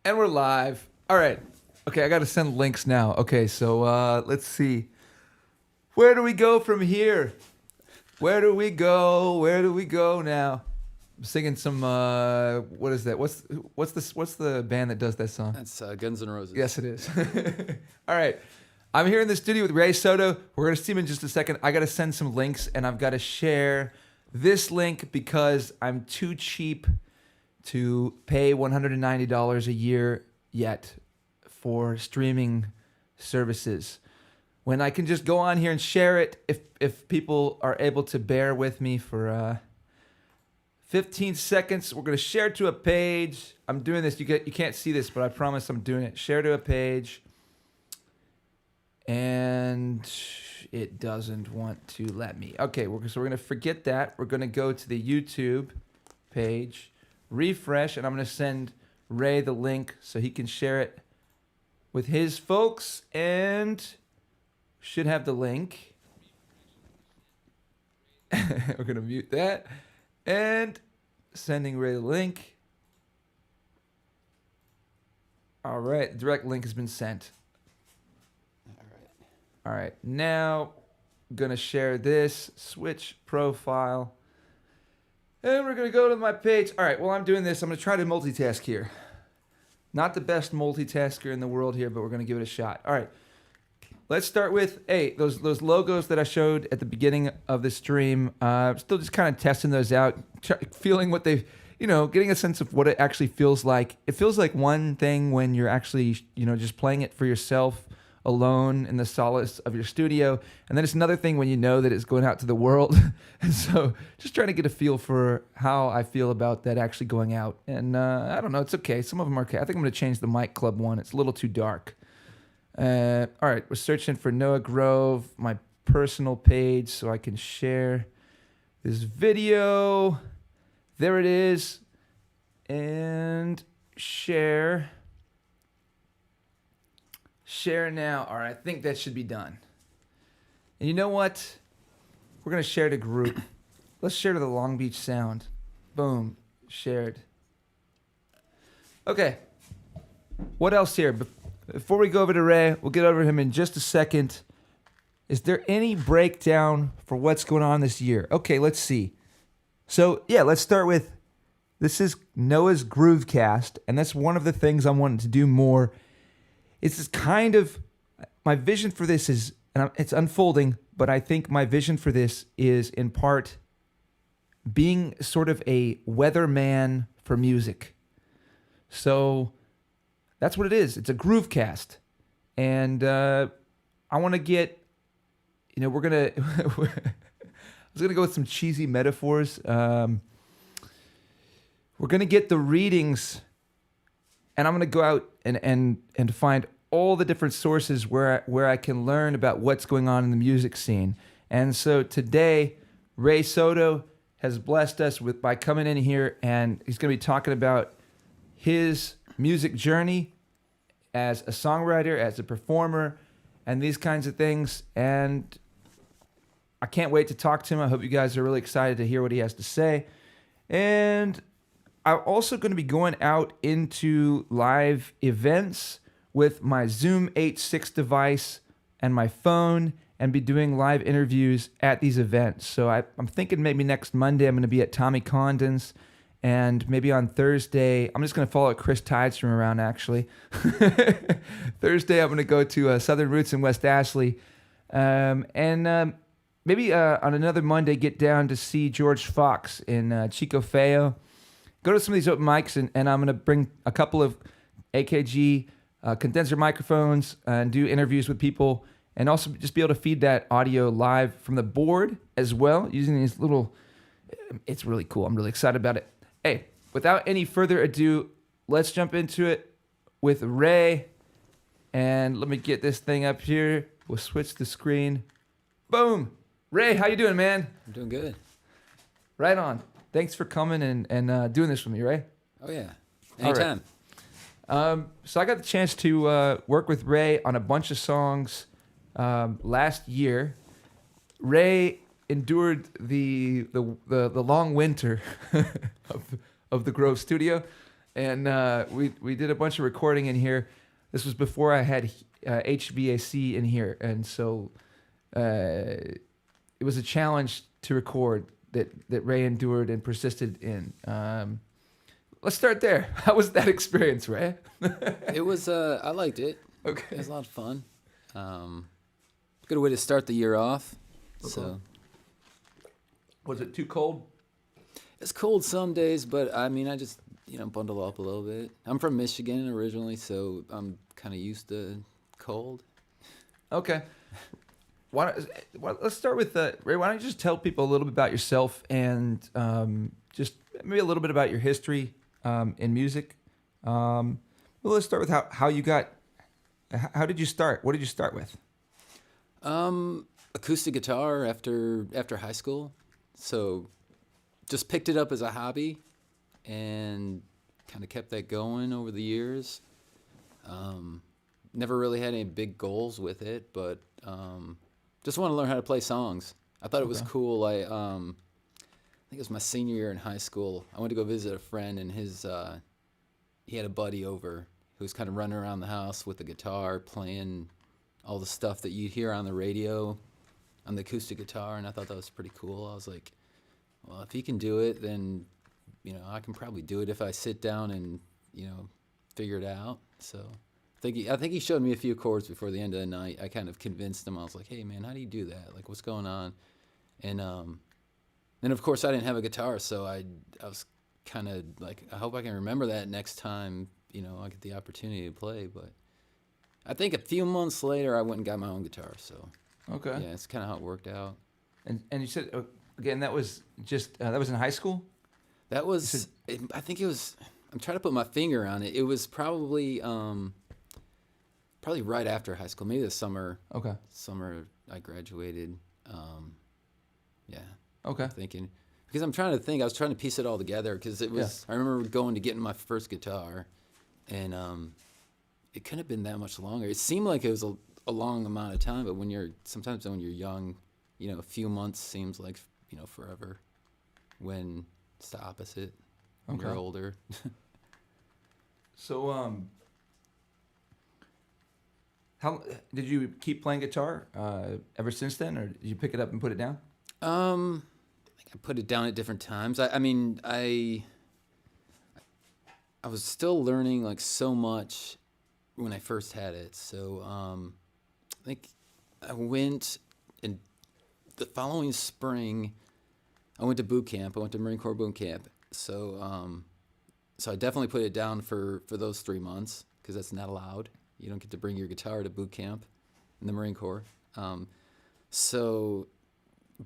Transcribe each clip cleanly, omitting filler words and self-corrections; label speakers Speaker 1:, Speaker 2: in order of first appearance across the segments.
Speaker 1: And we're live. All right. Okay, I got to send links now. Okay, so let's see. Where do we go from here? Where do we go? Where do we go now? I'm singing some. What is that? What's the band that does that song?
Speaker 2: That's Guns N' Roses.
Speaker 1: Yes, it is. All right. I'm here in the studio with Rey Soto. We're going to see him in just a second. I got to send some links, and I've got to share this link because I'm too cheap to pay $190 a year yet for streaming services. When I can just go on here and share it, if people are able to bear with me for 15 seconds, we're going to share to a page. I'm doing this. You can't see this, but I promise I'm doing it. Share to a page. And it doesn't want to let me. Okay, so we're going to forget that. We're going to go to the YouTube page, refresh, and I'm going to send Ray the link so he can share it with his folks, and should have the link. We're going to mute that. And sending Ray the link. All right, the direct link has been sent. All right, now I'm going to share this, switch profile, and we're going to go to my page. All right, while I'm doing this, I'm going to try to multitask here. Not the best multitasker in the world here, but we're going to give it a shot. All right, let's start with, those logos that I showed at the beginning of the stream. Still just kind of testing those out, feeling what they've, getting a sense of what it actually feels like. It feels like one thing when you're actually, just playing it for yourself, alone in the solace of your studio, and then it's another thing when you know that it's going out to the world. And so just trying to get a feel for how I feel about that actually going out. And I don't know, it's okay, some of them are okay. I think I'm going to change the Mic Club one. It's a little too dark. All right, we're searching for Noah Grove, my personal page, so I can share this video. There it is. And share now. All right, I think that should be done. And you know what? We're going to share to group. Let's share to the Long Beach Sound. Boom. Shared. Okay. What else here? Before we go over to Ray, we'll get over to him in just a second. Is there any breakdown for what's going on this year? Okay, let's see. So, let's start with, this is Noah's Groovecast, and that's one of the things I'm wanting to do more. It's just kind of, my vision for this is, and it's unfolding, but I think my vision for this is in part being sort of a weatherman for music. So that's what it is. It's a Groovecast. And I want to get, we're going to, I was going to go with some cheesy metaphors. We're going to get the readings, and I'm going to go out and find all the different sources where I can learn about what's going on in the music scene. And so today, Rey Soto has blessed us by coming in here, and he's going to be talking about his music journey as a songwriter, as a performer, and these kinds of things. And I can't wait to talk to him. I hope you guys are really excited to hear what he has to say. And I'm also going to be going out into live events with my Zoom H6 device and my phone, and be doing live interviews at these events. So I'm thinking maybe next Monday I'm going to be at Tommy Condon's, and maybe on Thursday, I'm just going to follow Chris Tidestrom around, actually. Thursday I'm going to go to Southern Roots in West Ashley, and maybe on another Monday get down to see George Fox in Chico Feo. Go to some of these open mics, and I'm going to bring a couple of AKG condenser microphones and do interviews with people, and also just be able to feed that audio live from the board as well, using these little, it's really cool. I'm really excited about it. Hey, without any further ado, let's jump into it with Ray. And let me get this thing up here. We'll switch the screen. Boom. Ray, how you doing, man?
Speaker 2: I'm doing good.
Speaker 1: Right on. Thanks for coming and doing this with me, Ray.
Speaker 2: Oh, yeah. Anytime.
Speaker 1: So I got the chance to work with Ray on a bunch of songs last year. Ray endured the long winter of the Grove studio, and we did a bunch of recording in here. This was before I had HVAC in here, and so it was a challenge to record that Ray endured and persisted in. Let's start there. How was that experience, Ray?
Speaker 2: It was, I liked it.
Speaker 1: Okay.
Speaker 2: It was a lot of fun. Good way to start the year off.
Speaker 1: Okay.
Speaker 2: So
Speaker 1: Was it too cold?
Speaker 2: it's cold some days, but I mean, I just, bundle up a little bit. I'm from Michigan originally, so I'm kind of used to cold.
Speaker 1: Okay. Let's start with Ray. Why don't you just tell people a little bit about yourself and just maybe a little bit about your history in music. Well, let's start with how you got. How did you start? What did you start with?
Speaker 2: Acoustic guitar after high school, so just picked it up as a hobby, and kind of kept that going over the years. Never really had any big goals with it, but just want to learn how to play songs. I thought it was cool. I think it was my senior year in high school. I went to go visit a friend, and he had a buddy over who was kind of running around the house with a guitar, playing all the stuff that you'd hear on the radio on the acoustic guitar, and I thought that was pretty cool. I was like, well, if he can do it, then, I can probably do it if I sit down and, figure it out. So I think he showed me a few chords before the end of the night. I kind of convinced him. I was like, hey, man, how do you do that? Like, what's going on? And of course, I didn't have a guitar, so I was kind of like, I hope I can remember that next time, I get the opportunity to play. But I think a few months later, I went and got my own guitar. So
Speaker 1: Okay.
Speaker 2: yeah, it's kind of how it worked out.
Speaker 1: And you said again that was just that was in high school.
Speaker 2: That was, I think it was, I'm trying to put my finger on it. It was probably right after high school, maybe the summer.
Speaker 1: Okay.
Speaker 2: Summer I graduated. Yeah.
Speaker 1: Okay.
Speaker 2: I'm thinking, because I'm trying to think, I was trying to piece it all together, because it was, I remember going to getting my first guitar, and it couldn't have been that much longer. It seemed like it was a long amount of time, but sometimes when you're young, a few months seems like, forever, when it's the opposite when you're older.
Speaker 1: So, how did you keep playing guitar ever since then, or did you pick it up and put it down?
Speaker 2: I think I put it down at different times. I was still learning like so much when I first had it. So I think I went in the following spring. I went to boot camp. I went to Marine Corps boot camp. So so I definitely put it down for those 3 months, because that's not allowed. You don't get to bring your guitar to boot camp in the Marine Corps.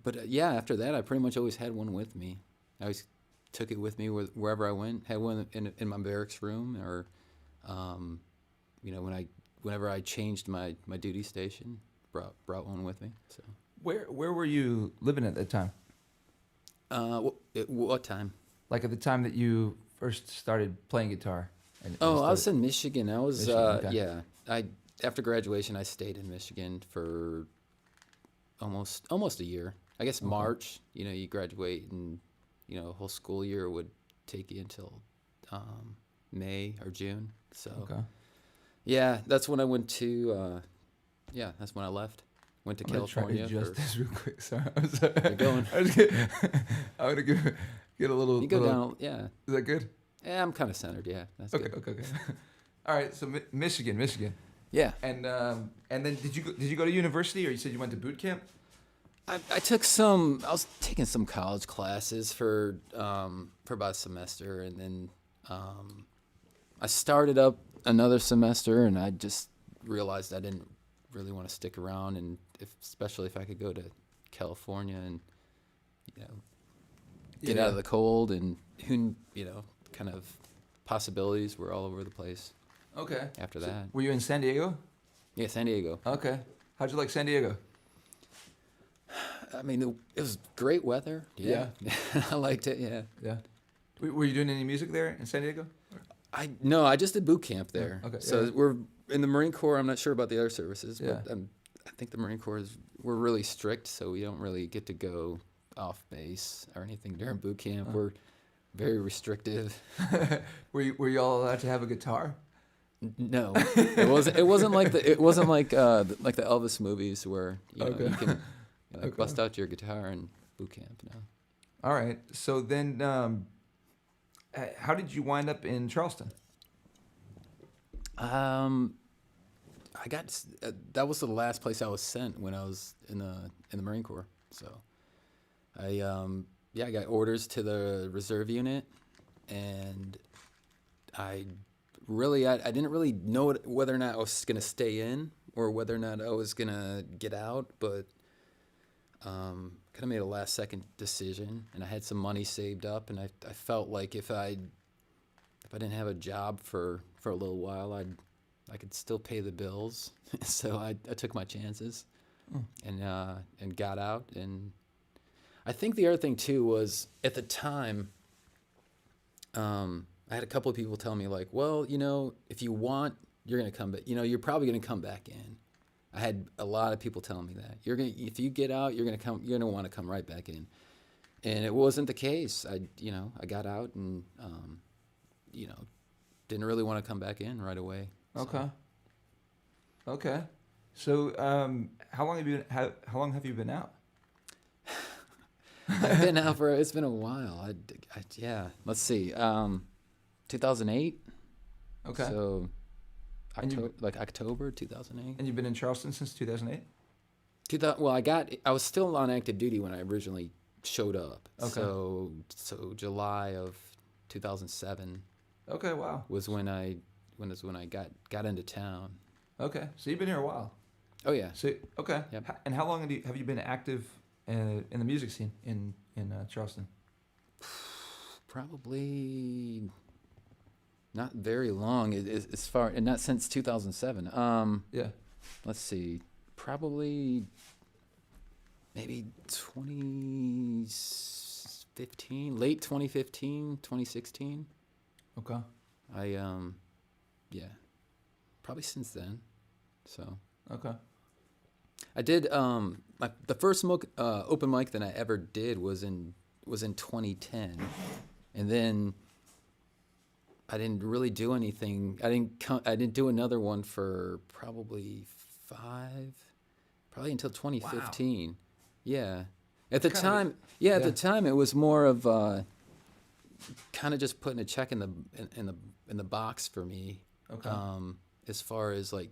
Speaker 2: But yeah, after that, I pretty much always had one with me. I always took it with me wherever I went. Had one in my barracks room, or whenever I changed my duty station, brought one with me. So
Speaker 1: Where were you living at that time?
Speaker 2: what time?
Speaker 1: Like at the time that you first started playing guitar?
Speaker 2: I was in Michigan. I was
Speaker 1: Michigan, okay.
Speaker 2: yeah. After graduation, I stayed in Michigan for almost a year. I guess March. You graduate, and a whole school year would take you until May or June. So yeah, that's when I went to. That's when I left. Went to California.
Speaker 1: I'm gonna try to adjust this real quick. Sorry, I'm sorry.
Speaker 2: You're going.
Speaker 1: I'm gonna get a little.
Speaker 2: You go down. Yeah.
Speaker 1: Is that good?
Speaker 2: Yeah, I'm kind of centered. Yeah, that's
Speaker 1: Okay.
Speaker 2: good.
Speaker 1: Okay. All right. So Michigan.
Speaker 2: Yeah.
Speaker 1: And then did you go to university, or you said you went to boot camp?
Speaker 2: I took some. I was taking some college classes for about a semester, and then I started up another semester, and I just realized I didn't really want to stick around, and especially if I could go to California and get out of the cold, and kind of possibilities were all over the place.
Speaker 1: Okay.
Speaker 2: After
Speaker 1: So
Speaker 2: that,
Speaker 1: were you in San Diego?
Speaker 2: yeah, San Diego.
Speaker 1: Okay. How'd you like San Diego?
Speaker 2: I mean, it was great weather. Yeah. I liked it. Yeah.
Speaker 1: Yeah. Were you doing any music there in San Diego?
Speaker 2: No, I just did boot camp there.
Speaker 1: Okay.
Speaker 2: So we're in the Marine Corps. I'm not sure about the other services, but
Speaker 1: Yeah.
Speaker 2: I think the Marine Corps we're really strict, so we don't really get to go off base or anything during boot camp. We're very restrictive.
Speaker 1: Were you all allowed to have a guitar?
Speaker 2: No, it wasn't like like the Elvis movies where you can bust out your guitar in boot camp. No.
Speaker 1: All right. So then, how did you wind up in Charleston?
Speaker 2: I got that was the last place I was sent when I was in the Marine Corps. So I got orders to the reserve unit, and I didn't really know whether or not I was gonna stay in or whether or not I was gonna get out, but kind of made a last second decision, and I had some money saved up, and I felt like if I didn't have a job for a little while, I could still pay the bills. So I took my chances and got out. And I think the other thing too was at the time, I had a couple of people tell me like, well, if you want, you're gonna come back. You're probably gonna come back in. I had a lot of people telling me that if you get out, you're gonna want to come right back in. And it wasn't the case. I got out and didn't really want to come back in right away.
Speaker 1: Okay. Okay. So, how long have you been out?
Speaker 2: I've been out it's been a while. Let's see. 2008.
Speaker 1: Okay.
Speaker 2: So, October 2008.
Speaker 1: And you've been in Charleston since 2008?
Speaker 2: I was still on active duty when I originally showed up.
Speaker 1: Okay.
Speaker 2: So July of 2007.
Speaker 1: Okay. Wow.
Speaker 2: Was when I got into town.
Speaker 1: Okay. So you've been here a while.
Speaker 2: Oh yeah.
Speaker 1: So okay.
Speaker 2: Yep.
Speaker 1: And how long have you been active in the music scene in Charleston?
Speaker 2: Probably not very long. As far and not since 2007.
Speaker 1: Yeah.
Speaker 2: Let's see. Probably maybe 2015, late 2015, 2016.
Speaker 1: Okay.
Speaker 2: Probably since then. So.
Speaker 1: Okay.
Speaker 2: I did the first open mic that I ever did was in 2010, and then I didn't really do anything. I didn't do another one for probably until 2015. Wow. Yeah. At the time, at the time it was more of kind of just putting a check in the box for me.
Speaker 1: Okay.
Speaker 2: As far as like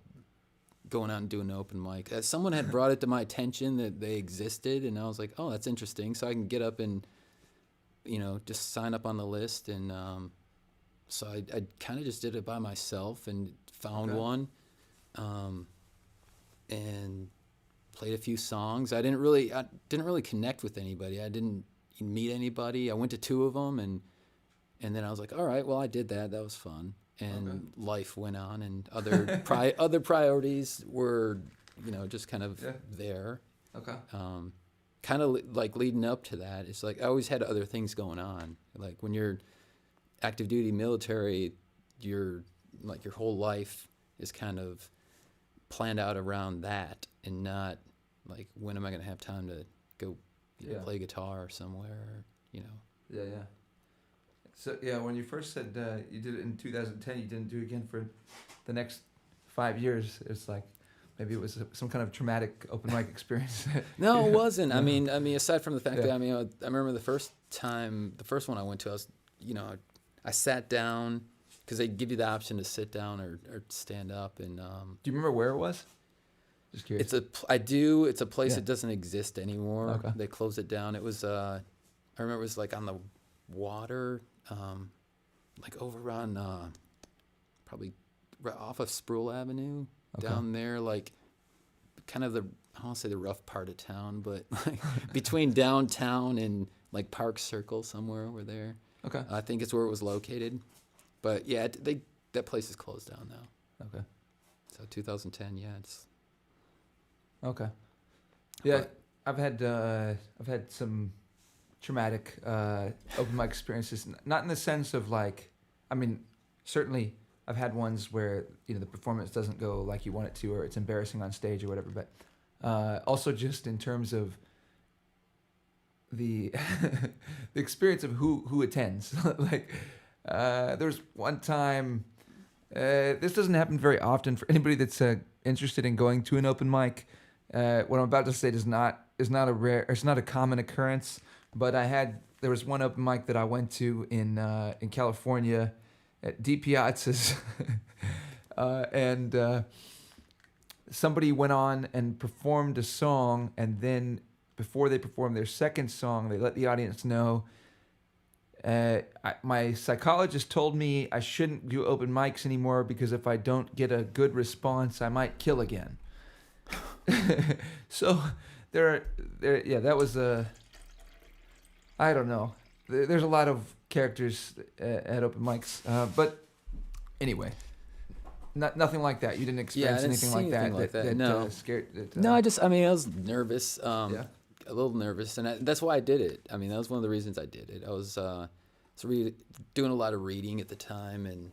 Speaker 2: going out and doing an open mic. Someone had brought it to my attention that they existed, and I was like, oh, that's interesting. So I can get up and, just sign up on the list. And so I kind of just did it by myself and found one and played a few songs. I didn't really connect with anybody. I didn't meet anybody. I went to 2 of them, and then I was like, all right, well, I did that. That was fun. And life went on, and other other priorities were, just kind of there. Okay. Kind of like leading up to that, it's like I always had other things going on. Like when you're active duty military, your whole life is kind of planned out around that, and not like when am I going to have time to go play guitar somewhere, Yeah.
Speaker 1: So when you first said you did it in 2010, you didn't do it again for the next 5 years. It's like maybe it was some kind of traumatic open mic experience.
Speaker 2: No, it wasn't. No. I mean, aside from the fact that I remember the first one I went to, I was, I sat down because they give you the option to sit down or stand up. And do
Speaker 1: you remember where it was? Just curious.
Speaker 2: I do. It's a place that doesn't exist anymore.
Speaker 1: Okay.
Speaker 2: They closed it down. It was I remember it was like on the water. Like over on probably off of Sproul Avenue down there, like kind of I don't want to say the rough part of town, but like between downtown and like Park Circle somewhere over there. Okay. I think it's where it was located. But yeah, that place is closed down now. Okay. So 2010, it's.
Speaker 1: Okay. Yeah, but I've had some traumatic open mic experiences, not in the sense of like, I mean, certainly I've had ones where the performance doesn't go like you want it to, or it's embarrassing on stage or whatever, but also just in terms of the the experience of who attends. Like there's one time. This doesn't happen very often for anybody that's interested in going to an open mic. What I'm about to say is not it's not a common occurrence. But there was one open mic that I went to in California at Deep Piazzas, and somebody went on and performed a song, and then before they performed their second song, they let the audience know. My psychologist told me I shouldn't do open mics anymore because if I don't get a good response, I might kill again. So that was a. I don't know. There's a lot of characters at open mics, but anyway, nothing like that. You didn't experience anything like that. That
Speaker 2: no.
Speaker 1: Scared.
Speaker 2: No, I was nervous. A little nervous, and that's why I did it. I mean, that was one of the reasons I did it. I was doing a lot of reading at the time, and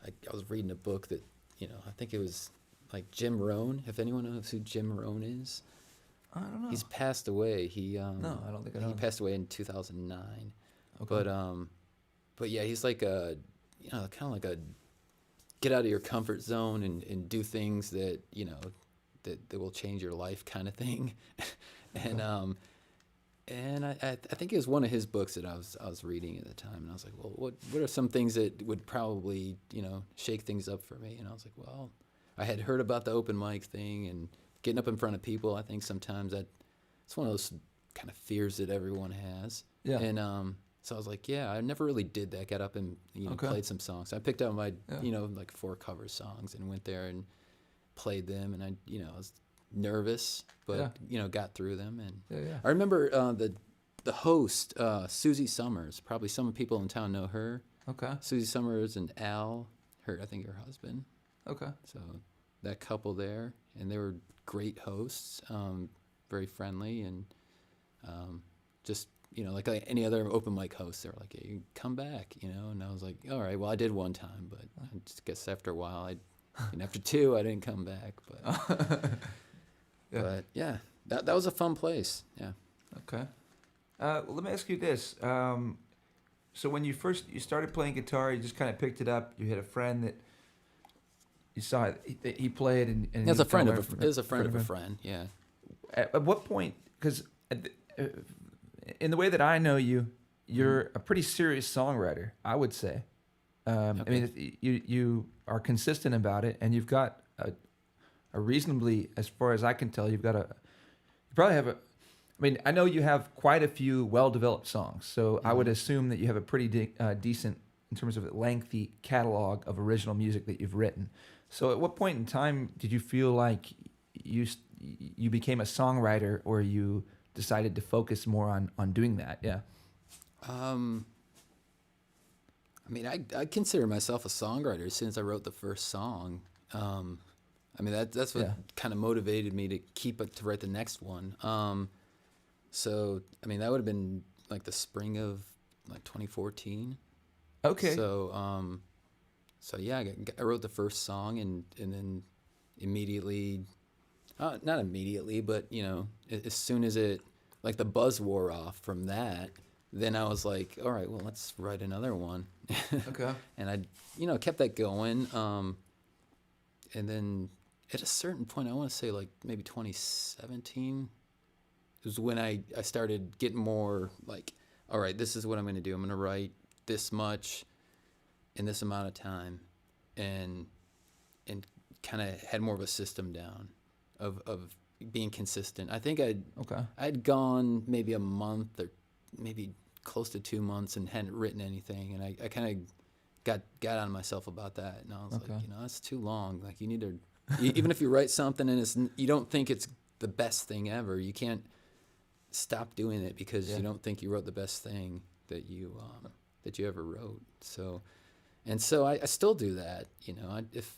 Speaker 2: I was reading a book that I think it was like Jim Rohn. If anyone knows who Jim Rohn is.
Speaker 1: I don't know.
Speaker 2: He's passed away.
Speaker 1: No, I don't think I know.
Speaker 2: He passed away in 2009.
Speaker 1: Okay.
Speaker 2: But yeah, he's like kind of like a get out of your comfort zone and do things that that will change your life kind of thing. And I think it was one of his books that I was reading at the time, and I was like, well, what are some things that would probably shake things up for me? And I was like, well, I had heard about the open mic thing and getting up in front of people. I think sometimes it's one of those kind of fears that everyone has.
Speaker 1: Yeah.
Speaker 2: And so I was like, yeah, I never really did that. Got up and played some songs. I picked out my like 4 cover songs and went there and played them. And I was nervous, but got through them. And I remember the host, Susie Summers. Probably some people in town know her.
Speaker 1: Okay.
Speaker 2: Susie Summers and Al, I think her husband.
Speaker 1: Okay.
Speaker 2: So that couple there, and they were great hosts, very friendly, and just like any other open mic host, they were like, "Hey, come back," And I was like, "All right, well, I did one time, but I just guess after a while, after 2, I didn't come back." But but yeah, that was a fun place. Yeah.
Speaker 1: Okay. Well, let me ask you this. So when you started playing guitar, you just kind of picked it up. You had a friend that you saw he played, and
Speaker 2: it was a friend of a friend. Yeah.
Speaker 1: At what point? Because in the way that I know you, you're a pretty serious songwriter, I would say. Okay. I mean, you are consistent about it, and you've got a reasonably, as far as I can tell, you probably have I mean, I know you have quite a few well-developed songs, so I would assume that you have a pretty decent, in terms of a lengthy catalog of original music that you've written. So at what point in time did you feel like you became a songwriter, or you decided to focus more on doing that? Yeah.
Speaker 2: I mean, I consider myself a songwriter since I wrote the first song. I mean, that's what kind of motivated me to write the next one. So, I mean, that would have been like the spring of like 2014.
Speaker 1: Okay.
Speaker 2: So yeah, I wrote the first song and then immediately, not immediately, but as soon as like the buzz wore off from that, then I was like, all right, well, let's write another one.
Speaker 1: Okay.
Speaker 2: And I, kept that going. And then at a certain point, I want to say like maybe 2017 was when I started getting more like, all right, this is what I'm going to do. I'm going to write this much in this amount of time, and kind of had more of a system down of being consistent. I think I'd gone maybe a month or maybe close to 2 months and hadn't written anything, and I kind of got on myself about that, and I was like, that's too long. Like, you need to, even if you write something and you don't think it's the best thing ever, you can't stop doing it because you don't think you wrote the best thing that you ever wrote. So I still do that. If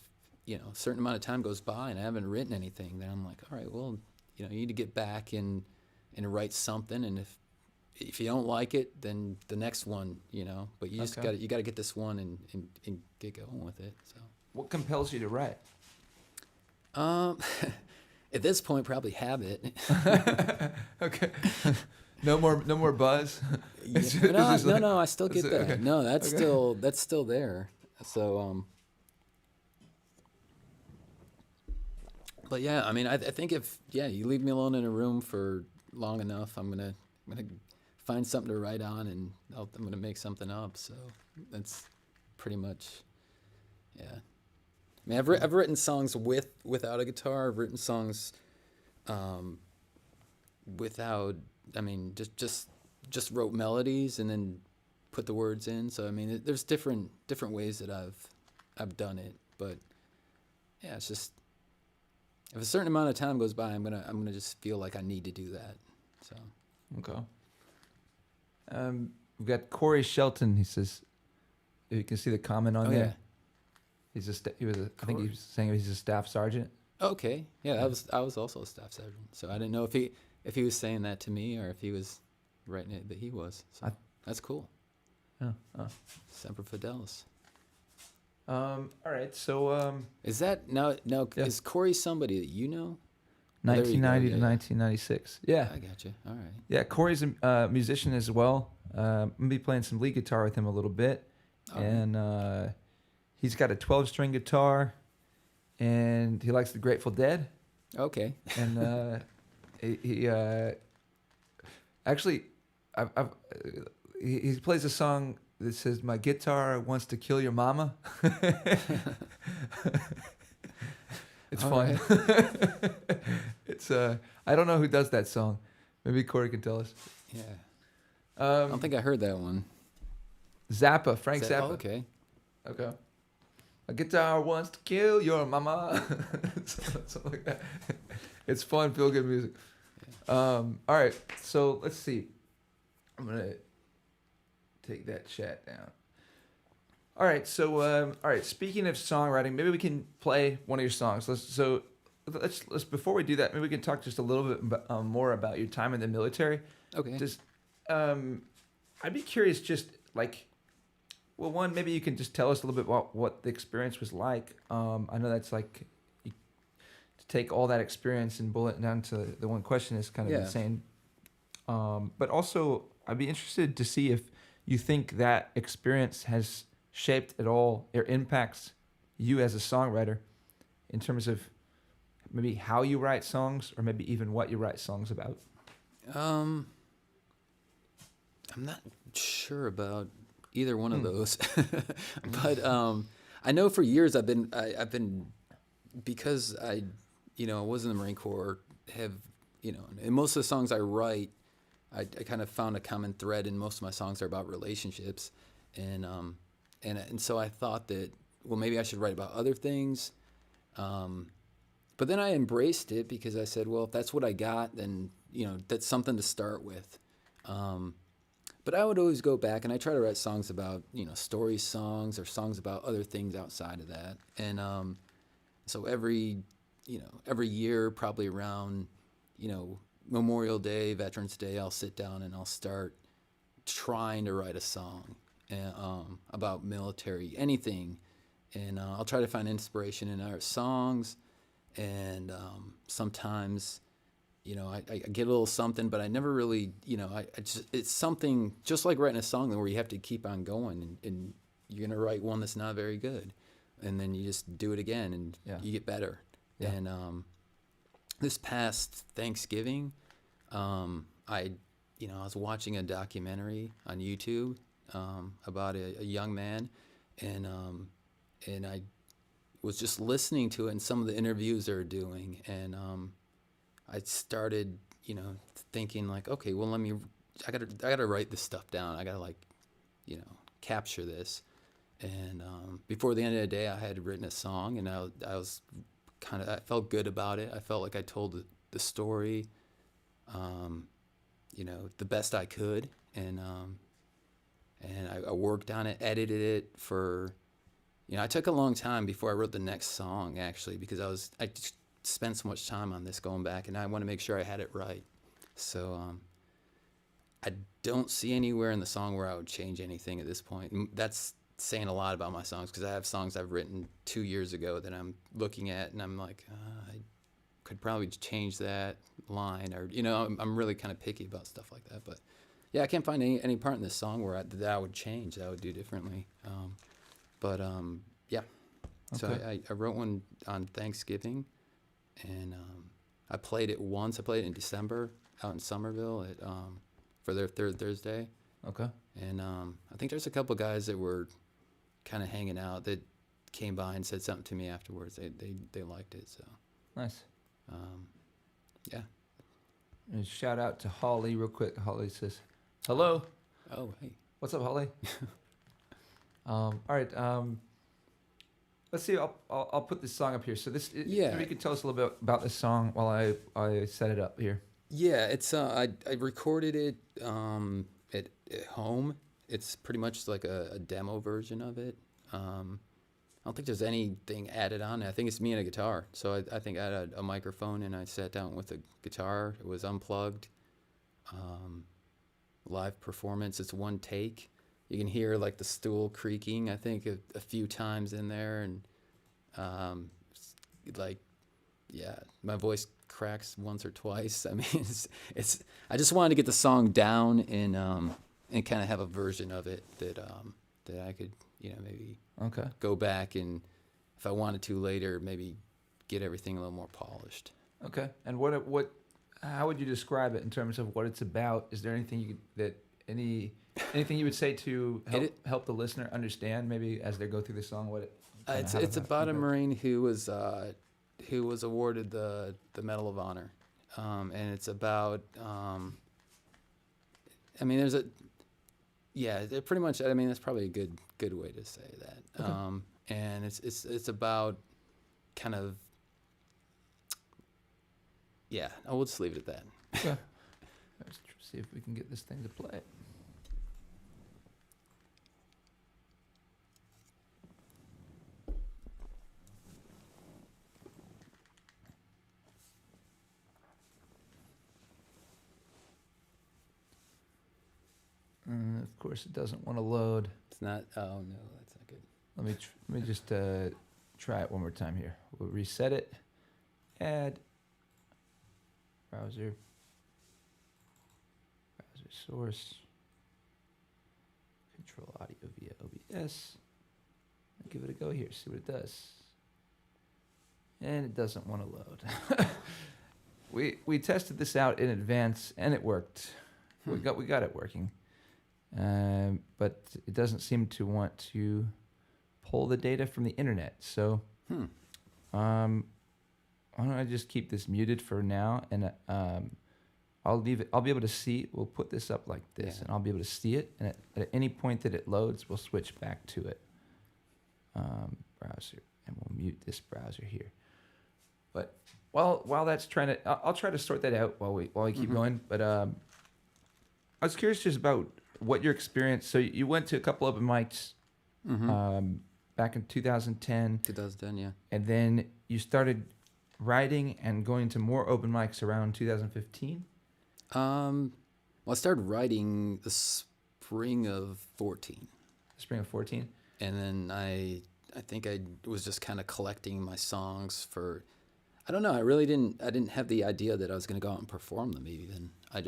Speaker 2: a certain amount of time goes by and I haven't written anything, then I'm like, all right, well, you need to get back and write something, and if you don't like it, then the next one, but you just got to get this one and get going with it. So
Speaker 1: what compels you to write?
Speaker 2: At this point, probably habit.
Speaker 1: Okay. No more buzz. It's
Speaker 2: Yeah.
Speaker 1: just like-
Speaker 2: No, I still get that.
Speaker 1: okay.
Speaker 2: No, that's
Speaker 1: Okay.
Speaker 2: still there. So, but yeah, I mean, I think if you leave me alone in a room for long enough, I'm gonna find something to write on, and I'm gonna make something up. So that's pretty much, yeah. I mean, I've written songs without a guitar. I've written songs, um, without. I mean, just wrote melodies and then put the words in. So I mean, there's different ways that I've done it. But yeah, it's just if a certain amount of time goes by, I'm gonna just feel like I need to do that. So
Speaker 1: Okay. We've got Corey Shelton. He says, you can see the comment on
Speaker 2: oh
Speaker 1: there.
Speaker 2: yeah,
Speaker 1: I think he was saying he's a staff sergeant.
Speaker 2: okay, yeah. I was also a staff sergeant, so I didn't know if he was saying that to me or if he was writing it that he was. So that's cool.
Speaker 1: Yeah. Oh.
Speaker 2: Semper Fidelis.
Speaker 1: All right. So,
Speaker 2: Is that now?
Speaker 1: Yeah.
Speaker 2: Is Corey somebody that you know? There you go,
Speaker 1: 1990 to
Speaker 2: yeah.
Speaker 1: 1996. Yeah.
Speaker 2: I got you. All right.
Speaker 1: Yeah. Corey's a musician as well. I'm gonna be playing some lead guitar with him a little bit,
Speaker 2: All right.
Speaker 1: and he's got a 12-string guitar, and he likes the Grateful Dead.
Speaker 2: Okay.
Speaker 1: And he actually, he plays a song that says, "My guitar wants to kill your mama." It's
Speaker 2: All
Speaker 1: fun. It's I don't know who does that song. Maybe Corey can tell us.
Speaker 2: Yeah. I don't
Speaker 1: Um,
Speaker 2: think I heard that one.
Speaker 1: Zappa, Frank
Speaker 2: Is that-
Speaker 1: Zappa.
Speaker 2: oh, okay.
Speaker 1: Okay. My guitar wants to kill your mama. Something like that. It's fun, feel good music. All right, so let's see. I'm gonna take that chat down. All right, so all right. Speaking of songwriting, maybe we can play one of your songs. Let's before we do that, maybe we can talk just a little bit more about your time in the military.
Speaker 2: Okay.
Speaker 1: Just, I'd be curious, just like, well, one, maybe you can just tell us a little bit about what the experience was like. I know that's like, to take all that experience and boil it down to the one question is kind of
Speaker 2: Yeah.
Speaker 1: insane. But also, I'd be interested to see if you think that experience has shaped at all or impacts you as a songwriter in terms of maybe how you write songs or maybe even what you write songs about.
Speaker 2: I'm not sure about either one of those, but I know for years I've been because I was in the Marine Corps. And most of the songs I write, I kind of found a common thread in most of my songs are about relationships, and so I thought that maybe I should write about other things. But then I embraced it because I said, well, if that's what I got, then that's something to start with. But I would always go back and I try to write songs about story songs or songs about other things outside of that. And so every year, probably around Memorial Day, Veterans Day, I'll sit down and I'll start trying to write a song about military, anything. And I'll try to find inspiration in our songs. And sometimes, I get a little something, but I never really, it's something just like writing a song where you have to keep on going and you're going to write one that's not very good. And then you just do it again and you get better. Yeah. And this past Thanksgiving, I was watching a documentary on YouTube about a young man, and I was just listening to it and some of the interviews they're doing, and I started, thinking like, okay, well, I gotta write this stuff down. I gotta capture this. And before the end of the day, I had written a song, and I felt good about it. I felt like I told the story, the best I could, and I worked on it, edited it for. I took a long time before I wrote the next song, actually, because I just spent so much time on this going back, and I want to make sure I had it right. So I don't see anywhere in the song where I would change anything at this point. That's saying a lot about my songs, because I have songs I've written 2 years ago that I'm looking at, and I'm like, I could probably change that. line, or I'm really kind of picky about stuff like that. But yeah, I can't find any part in this song where that I would change, that I would do differently. Yeah. So I wrote one on Thanksgiving, and I played it once. I played it in December out in Somerville for their third Thursday.
Speaker 1: Okay.
Speaker 2: And I think there's a couple guys that were kind of hanging out that came by and said something to me afterwards. They liked it. So
Speaker 1: Nice.
Speaker 2: Yeah.
Speaker 1: And shout out to Holly real quick. Holly says, "Hello."
Speaker 2: Oh, hey.
Speaker 1: What's up, Holly? All right. Let's see. I'll put this song up here. So maybe you could tell us a little bit about this song while I set it up here.
Speaker 2: Yeah, it's I recorded it at home. It's pretty much like a demo version of it. I don't think there's anything added on. I think it's me and a guitar. So I think I had a microphone, and I sat down with a guitar. It was unplugged. Live performance. It's one take. You can hear like the stool creaking, I think, a few times in there, and my voice cracks once or twice. I mean, it's. I just wanted to get the song down and kind of have a version of it that I could maybe go back, and if I wanted to later, maybe get everything a little more polished.
Speaker 1: Okay. And how would you describe it in terms of what it's about? Is there anything anything you would say to help the listener understand, maybe as they go through the song, what it?
Speaker 2: It's about a Marine who was awarded the Medal of Honor, and it's about. I mean, they're pretty much. I mean, that's probably a good way to say that.
Speaker 1: Okay.
Speaker 2: And it's about kind of. Yeah, I will just leave it at that.
Speaker 1: Okay. Let's see if we can get this thing to play. Of course, it doesn't want to load.
Speaker 2: It's not. Oh no, that's not good.
Speaker 1: Let me just try it one more time here. We'll reset it. Add browser source. Control audio via OBS. Give it a go here. See what it does. And it doesn't want to load. We tested this out in advance, and it worked. We got it working. But it doesn't seem to want to pull the data from the internet. So, why don't I just keep this muted for now, and I'll leave it. I'll be able to see. We'll put this up like this, and I'll be able to see it. And at any point that it loads, we'll switch back to it. Browser, and we'll mute this browser here. But while that's trying to, I'll try to sort that out while we keep going. But I was curious just about what your experience. So you went to a couple open mics back in 2010.
Speaker 2: 2010, yeah.
Speaker 1: And then you started writing and going to more open mics around 2015.
Speaker 2: Well, I started writing the spring of 14.
Speaker 1: Spring of 14.
Speaker 2: And then I think I was just kind of collecting my songs for. I don't know. I didn't have the idea that I was going to go out and perform them even. I'll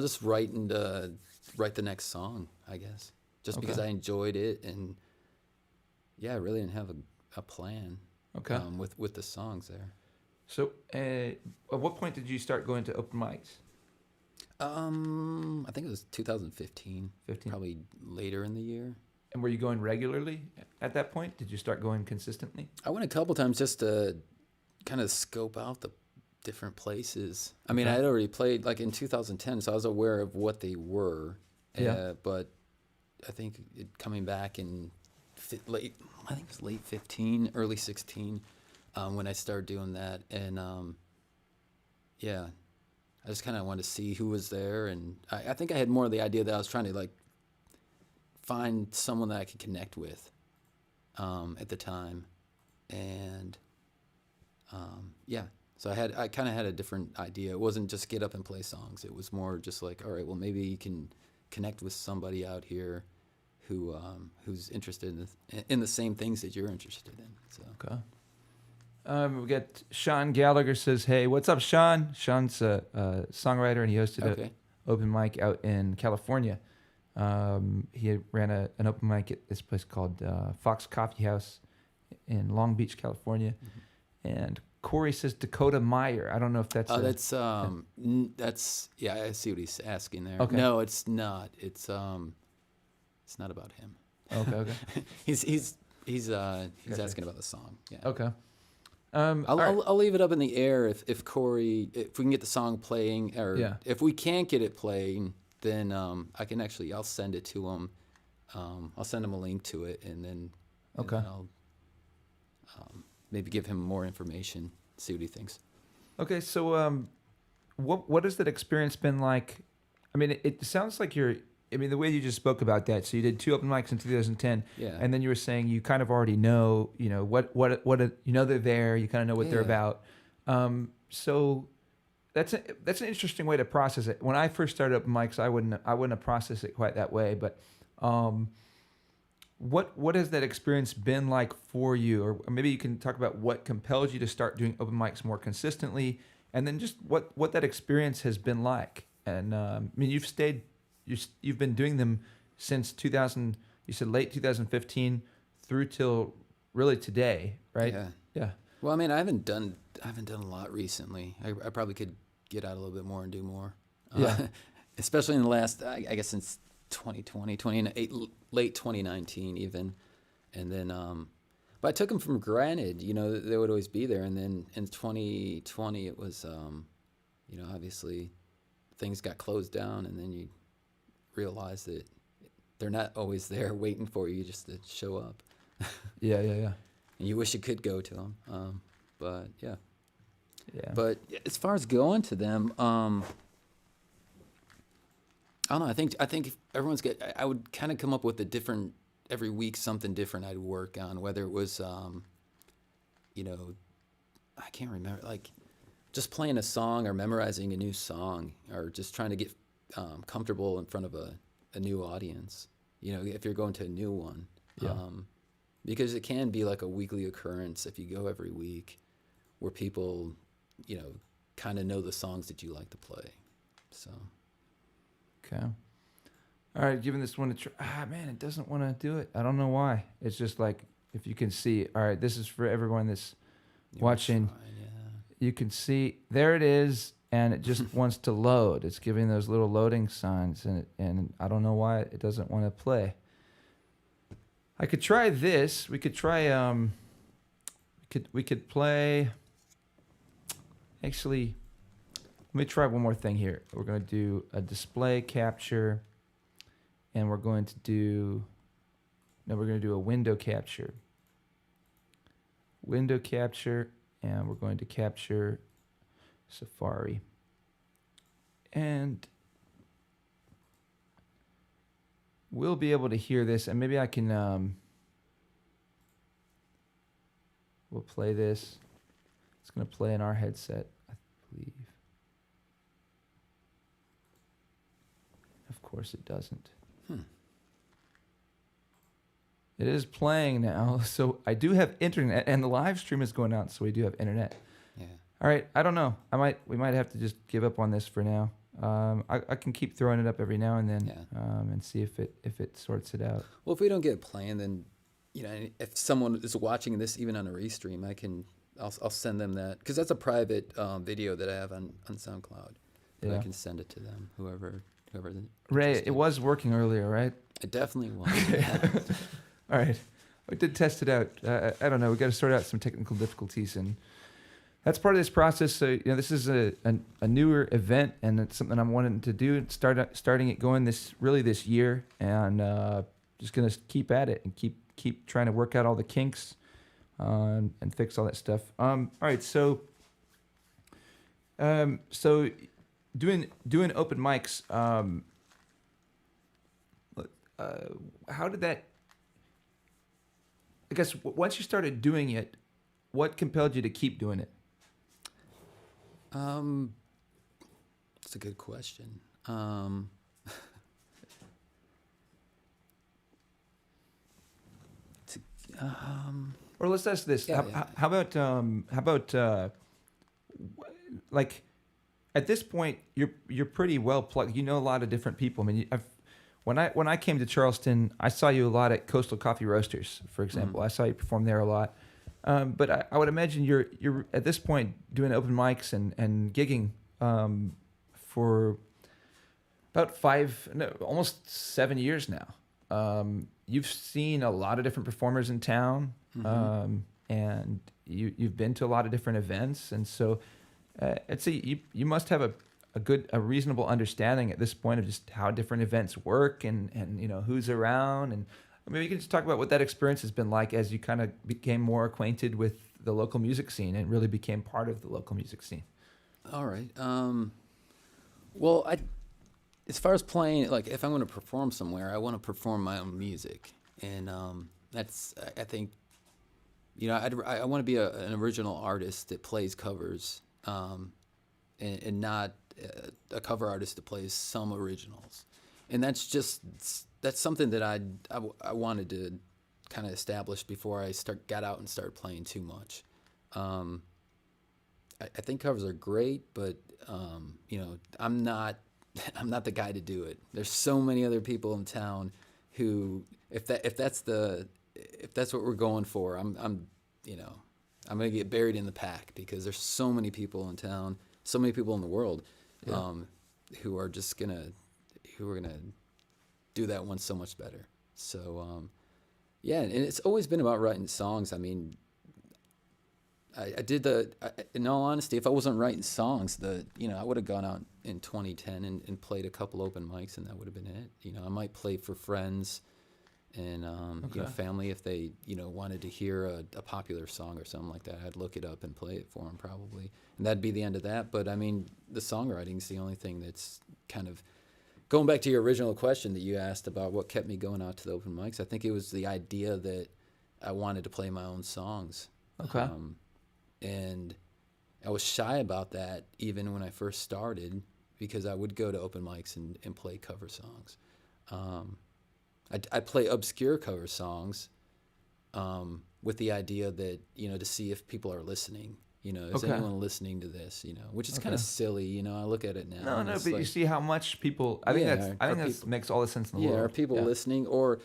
Speaker 2: just write the next song, I guess, just because I enjoyed it, and I really didn't have a plan. With the songs there.
Speaker 1: So, at what point did you start going to open mics?
Speaker 2: I think it was 2015. Probably later in the year.
Speaker 1: And were you going regularly at that point? Did you start going consistently?
Speaker 2: I went a couple times just to kind of scope out the different places. I mean, I had already played like in 2010, so I was aware of what they were. But I think coming back in late 15, early 16, when I started doing that, and I just kind of wanted to see who was there, and I think I had more of the idea that I was trying to like find someone that I could connect with at the time, and so I kind of had a different idea. It wasn't just get up and play songs. It was more just like, all right, well, maybe you can connect with somebody out here who's interested in the same things that you're interested in. So.
Speaker 1: We got Sean Gallagher says, "Hey, what's up, Sean?" Sean's a songwriter, and he hosted
Speaker 2: Okay.
Speaker 1: an open mic out in California. He ran an open mic at this place called Fox Coffee House in Long Beach, California. And Corey says Dakota Meyer. I don't know if that's.
Speaker 2: That's yeah. I see what he's asking there.
Speaker 1: Okay.
Speaker 2: No, it's not. It's not about him.
Speaker 1: Okay.
Speaker 2: he's
Speaker 1: Gotcha.
Speaker 2: asking about the song. Yeah.
Speaker 1: Okay.
Speaker 2: I'll leave it up in the air if Corey, if we can get the song playing, or
Speaker 1: Yeah.
Speaker 2: if we can't get it playing, then I'll send it to him. I'll send him a link to it, and then I'll maybe give him more information, see what he thinks.
Speaker 1: Okay. So, what has that experience been like? I mean, it sounds like the way you just spoke about that. So you did 2 open mics in 2010,
Speaker 2: Yeah.
Speaker 1: and then you were saying you kind of already know, what they're there. You kind of know what they're about. So that's an interesting way to process it. When I first started open mics, I wouldn't have processed it quite that way. But what has that experience been like for you? Or maybe you can talk about what compelled you to start doing open mics more consistently, and then just what that experience has been like. And I mean, you've been doing them since 2000. You said late 2015 through till really today, right? Yeah.
Speaker 2: Well, I mean, I haven't done a lot recently. I probably could get out a little bit more and do more.
Speaker 1: Yeah.
Speaker 2: Especially in the last, I guess since 2020, late 2019 even. And then, but I took them for granted, they would always be there. And then in 2020, it was, obviously things got closed down, and then you realize that they're not always there waiting for you just to show up.
Speaker 1: Yeah.
Speaker 2: And you wish you could go to them. But yeah.
Speaker 1: Yeah.
Speaker 2: But as far as going to them, I don't know. I think if everyone's good. I would kind of come up with every week something different I'd work on. Whether it was, I can't remember, like just playing a song or memorizing a new song, or just trying to get comfortable in front of a new audience. If you're going to a new one, because it can be like a weekly occurrence if you go every week, where people, kind of know the songs that you like to play. So.
Speaker 1: Okay. All right, giving this one a try. Man, it doesn't want to do it. I don't know why. It's just like, if you can see, all right, this is for everyone that's watching. You can see, there it is, and it just wants to load. It's giving those little loading signs, and I don't know why it doesn't want to play. I could try this. We could try, we could play, actually, let me try one more thing here. We're going to do a display capture, and we're going to do a window capture. Window capture, and we're going to capture Safari. And we'll be able to hear this, and maybe I can, we'll play this. It's going to play in our headset, I believe. Of course it doesn't. It is playing now, so I do have internet, and the live stream is going out, so we do have internet.
Speaker 2: Yeah.
Speaker 1: All right, I don't know. We might have to just give up on this for now. I can keep throwing it up every now and then, and see if it sorts it out.
Speaker 2: Well, if we don't get it playing, then if someone is watching this even on a restream, I'll send them that, because that's a private video that I have on SoundCloud. And I can send it to them, whoever.
Speaker 1: Ray, it was working earlier, right?
Speaker 2: It definitely was.
Speaker 1: All right. We did test it out. I don't know. We got to sort out some technical difficulties, and that's part of this process. So, this is a newer event, and it's something I'm wanting to do. Starting it going this year, and just gonna keep at it and keep trying to work out all the kinks, and fix all that stuff. All right. So doing open mics. How did that? I guess once you started doing it, what compelled you to keep doing it?
Speaker 2: That's a good question.
Speaker 1: Or let's ask this:
Speaker 2: Yeah,
Speaker 1: how,
Speaker 2: yeah.
Speaker 1: how about like at this point you're pretty well plugged. You know a lot of different people. I mean, when I came to Charleston, I saw you a lot at Coastal Coffee Roasters, for example. I saw you perform there a lot. But I would imagine you're at this point doing open mics and gigging for about almost 7 years now. You've seen a lot of different performers in town, and you've been to a lot of different events, and so I'd say you must have a reasonable understanding at this point of just how different events work and who's around, and maybe you can just talk about what that experience has been like as you kind of became more acquainted with the local music scene and really became part of the local music scene.
Speaker 2: All right. Well, as far as playing, like if I'm going to perform somewhere, I want to perform my own music, and that's I think, I want to be an original artist that plays covers, and not a cover artist that plays some originals, and that's something that I wanted to kind of establish before I got out and started playing too much. I think covers are great, but I'm not the guy to do it. There's so many other people in town who, if that's what we're going for, I'm gonna get buried in the pack, because there's so many people in town, so many people in the world, who are gonna do that one so much better. So and it's always been about writing songs. I mean, in all honesty, if I wasn't writing songs, I would have gone out in 2010 and played a couple open mics, and that would have been it. I might play for friends and family if they wanted to hear a popular song or something like that. I'd look it up and play it for them probably, and that'd be the end of that. But I mean, the songwriting's the only thing that's kind of going back to your original question that you asked about what kept me going out to the open mics. I think it was the idea that I wanted to play my own songs.
Speaker 1: Okay.
Speaker 2: And I was shy about that even when I first started, because I would go to open mics and play cover songs. I play obscure cover songs with the idea that, to see if people are listening. Is anyone listening to this? Which is kind of silly. I look at it now.
Speaker 1: No, but you see how much people. I think that makes all the sense in the world.
Speaker 2: Are people listening? Or,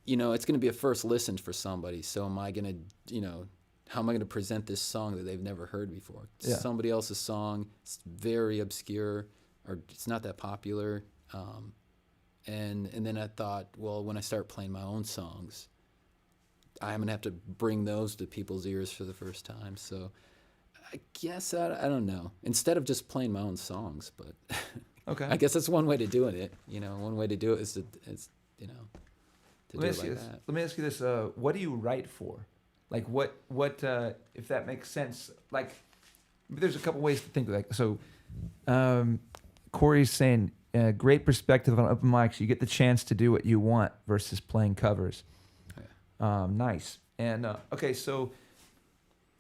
Speaker 2: it's going to be a first listen for somebody. So am I going to, how am I going to present this song that they've never heard before? It's somebody else's song. It's very obscure, or it's not that popular. And then I thought, well, when I start playing my own songs, I'm going to have to bring those to people's ears for the first time. So I guess, I don't know. Instead of just playing my own songs, but
Speaker 1: okay.
Speaker 2: I guess that's one way to doing it. One way to do it is to do it like that.
Speaker 1: Let me ask you this. What do you write for? Like what if that makes sense? Like, there's a couple ways to think of that. So Corey's saying, great perspective on open mics. You get the chance to do what you want versus playing covers. Nice. And okay, so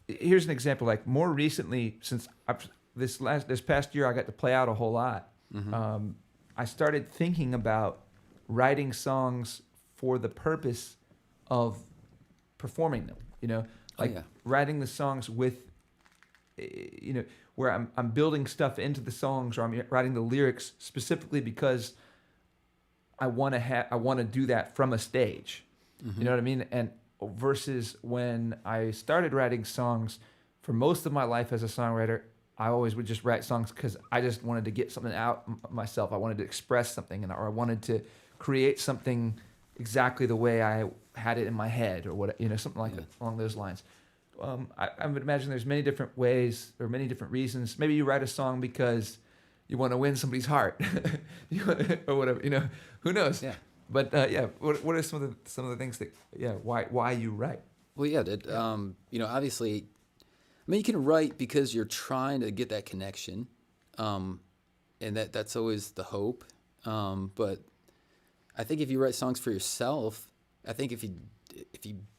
Speaker 1: here's an example. Like, more recently, since this past year, I got to play out a whole lot. I started thinking about writing songs for the purpose of performing them. Writing the songs with, where I'm building stuff into the songs, or I'm writing the lyrics specifically because I want to do that from a stage. You know what I mean? And versus when I started writing songs, for most of my life as a songwriter, I always would just write songs because I just wanted to get something out myself. I wanted to express something, or I wanted to create something exactly the way I had it in my head, or what, something like that, along those lines. I would imagine there's many different ways or many different reasons. Maybe you write a song because you want to win somebody's heart, or whatever. Who knows?
Speaker 2: Yeah.
Speaker 1: But what are some of the things that why you write?
Speaker 2: Well, obviously, I mean, you can write because you're trying to get that connection, and that's always the hope. But I think if you write songs for yourself, I think if you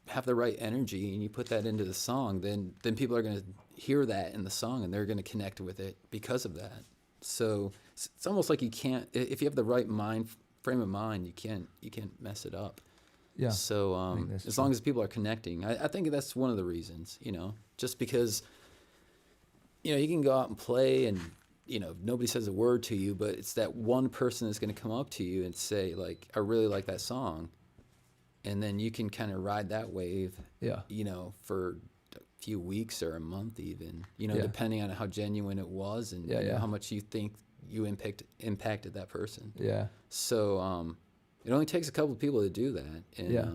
Speaker 2: have the right energy and you put that into the song, then people are going to hear that in the song, and they're going to connect with it because of that. So it's almost like you can't, if you have the right frame of mind, you can't mess it up.
Speaker 1: Yeah.
Speaker 2: So
Speaker 1: I think that's
Speaker 2: as
Speaker 1: true.
Speaker 2: long as people are connecting, I think that's one of the reasons, just because, you can go out and play and, nobody says a word to you, but it's that one person that's going to come up to you and say, like, I really like that song. And then you can kind of ride that wave,
Speaker 1: Yeah.
Speaker 2: For a few weeks or a month even,
Speaker 1: Yeah.
Speaker 2: depending on how genuine it was and how much you think you impacted that person.
Speaker 1: Yeah.
Speaker 2: So it only takes a couple of people to do that. And,
Speaker 1: Yeah.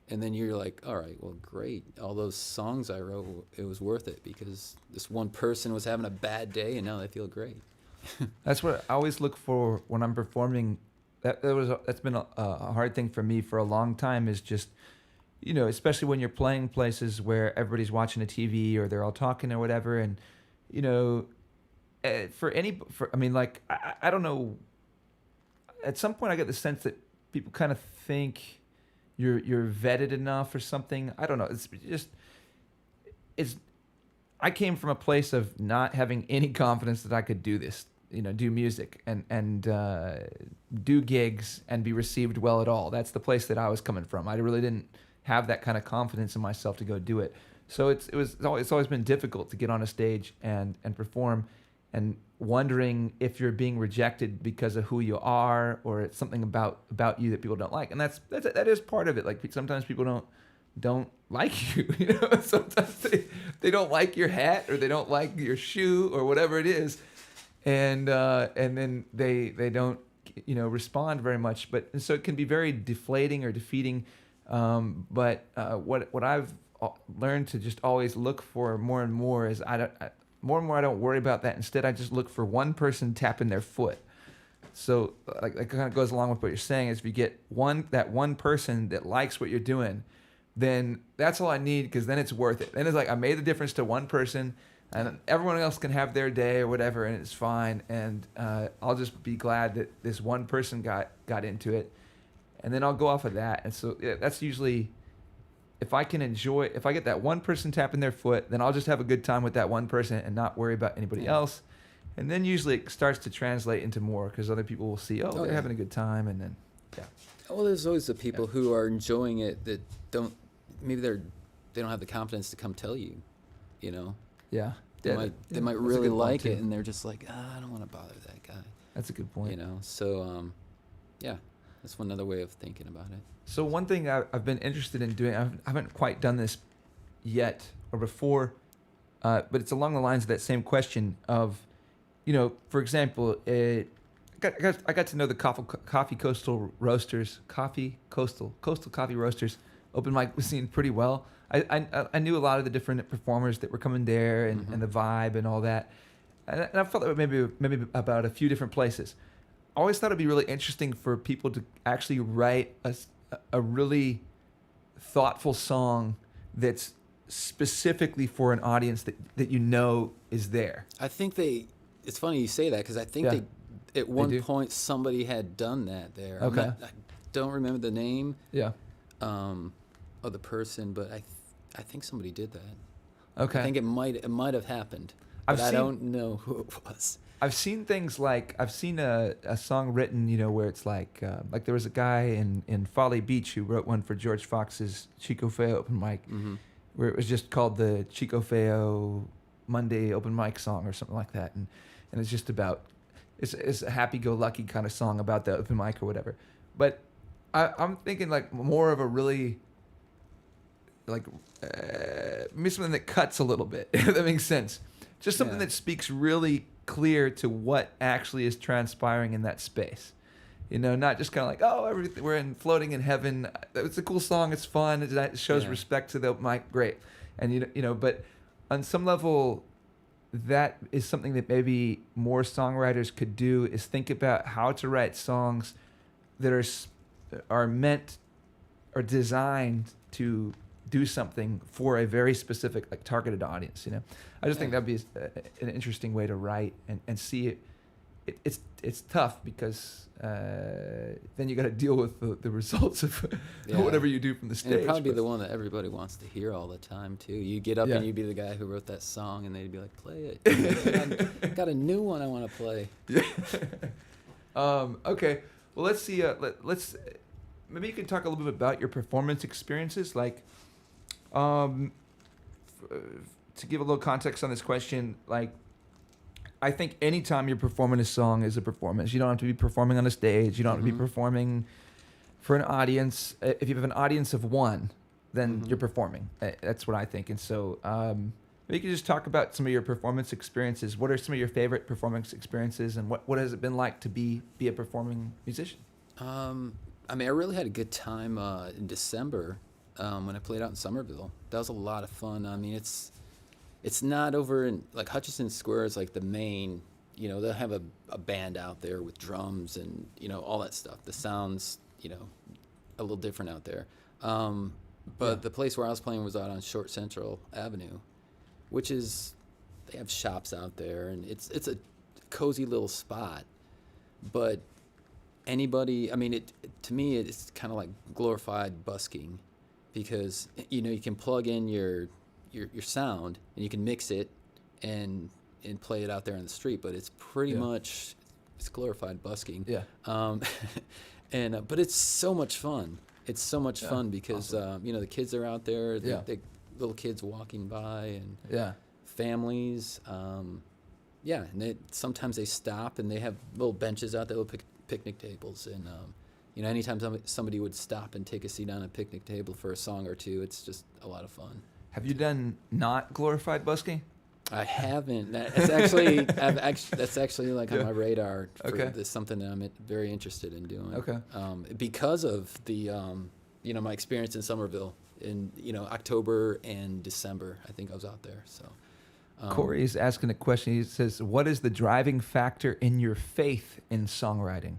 Speaker 2: And then you're like, all right, well, great. All those songs I wrote, it was worth it because this one person was having a bad day and now they feel great.
Speaker 1: That's what I always look for when I'm performing. That's been a hard thing for me for a long time, is just, especially when you're playing places where everybody's watching a TV or they're all talking or whatever. And, I don't know. At some point I get the sense that people kind of think you're vetted enough or something. I don't know. I came from a place of not having any confidence that I could do this, do music and do gigs and be received well at all. That's the place that I was coming from. I really didn't have that kind of confidence in myself to go do it. So it's always been difficult to get on a stage and perform, and wondering if you're being rejected because of who you are, or it's something about you that people don't like. And that is part of it. Like, sometimes people don't like you, sometimes they don't like your hat, or they don't like your shoe, or whatever it is. And then they don't, respond very much. And so it can be very deflating or defeating. But what I've learned to just always look for more and more is I don't worry about that. Instead, I just look for one person tapping their foot. So like, that kind of goes along with what you're saying, is if you get that one person that likes what you're doing, then that's all I need, because then it's worth it. Then it's like, I made the difference to one person, and everyone else can have their day or whatever, and it's fine. And I'll just be glad that this one person got into it, and then I'll go off of that. And so that's usually, if I get that one person tapping their foot, then I'll just have a good time with that one person and not worry about anybody else. And then usually it starts to translate into more, because other people will see, they're having a good time, and then,
Speaker 2: Well, there's always the people who are enjoying it that maybe they don't have the confidence to come tell you,
Speaker 1: Yeah.
Speaker 2: They might really like it, and they're just like, I don't want to bother that guy.
Speaker 1: That's a good point.
Speaker 2: So, that's one other way of thinking about it.
Speaker 1: So one thing I've been interested in doing, I haven't quite done this yet or before, but it's along the lines of that same question of, for example, I got to know the Coastal Coffee Roasters open mic scene pretty well. I knew a lot of the different performers that were coming there, and the vibe and all that. And I felt like maybe about a few different places. I always thought it'd be really interesting for people to actually write a really thoughtful song that's specifically for an audience that is there.
Speaker 2: I think it's funny you say that, because I think at one point somebody had done that there.
Speaker 1: Okay.
Speaker 2: I don't remember the name.
Speaker 1: Yeah.
Speaker 2: Of the person, but I think somebody did that.
Speaker 1: Okay.
Speaker 2: I think it might have happened, but I don't know who it was.
Speaker 1: I've seen things like, I've seen a song written, where it's like there was a guy in Folly Beach who wrote one for George Fox's Chico Feo open mic, where it was just called the Chico Feo Monday open mic song or something like that, and it's just about, it's a happy-go-lucky kind of song about the open mic or whatever. But I'm thinking like more of a really, like, maybe something that cuts a little bit, if that makes sense. Just something that speaks really clear to what actually is transpiring in that space. Not just kind of like, everything, we're floating in heaven. It's a cool song. It's fun. It shows respect to the open mic. Great. And, but on some level, that is something that maybe more songwriters could do, is think about how to write songs that are meant or designed to do something for a very specific, like, targeted audience. I just think that'd be an interesting way to write and see it. It's tough because then you got to deal with the results of whatever you do from the stage.
Speaker 2: And it'd probably be the one that everybody wants to hear all the time too. You get up and you'd be the guy who wrote that song, and they'd be like, "Play it." I got a new one I want to play.
Speaker 1: Yeah. Okay. Well, let's see. Let's maybe you can talk a little bit about your performance experiences, like, um, to give a little context on this question, like, I think anytime you're performing a song is a performance. You don't have to be performing on a stage. You don't have to be performing for an audience. If you have an audience of one, then you're performing. That's what I think. And so maybe you could just talk about some of your performance experiences. What are some of your favorite performance experiences, and what has it been like to be a performing musician?
Speaker 2: I mean, I really had a good time in December when I played out in Somerville. That was a lot of fun. I mean, it's not over in, like, Hutchison Square is like the main, you know, they'll have a band out there with drums and, you know, all that stuff. The sound's, you know, a little different out there. But the place where I was playing was out on Short Central Avenue, which is, they have shops out there, and it's a cozy little spot. But anybody, I mean, to me, it's kind of like glorified busking, because, you know, you can plug in your sound and you can mix it and play it out there on the street, but it's pretty much, it's glorified busking.
Speaker 1: Yeah.
Speaker 2: But it's so much fun. It's so much fun because awesome. You know, the kids are out there, the little kids walking by, and families. And sometimes they stop and they have little benches out there, little picnic tables, and you know, anytime somebody would stop and take a seat on a picnic table for a song or two, it's just a lot of fun.
Speaker 1: Have you done not glorified busking?
Speaker 2: I haven't. That's actually like on my radar. It's something that I'm very interested in doing.
Speaker 1: Okay.
Speaker 2: Because of the you know, my experience in Somerville in, you know, October and December. I think I was out there. So.
Speaker 1: Corey's asking a question. He says, "What is the driving factor in your faith in songwriting?"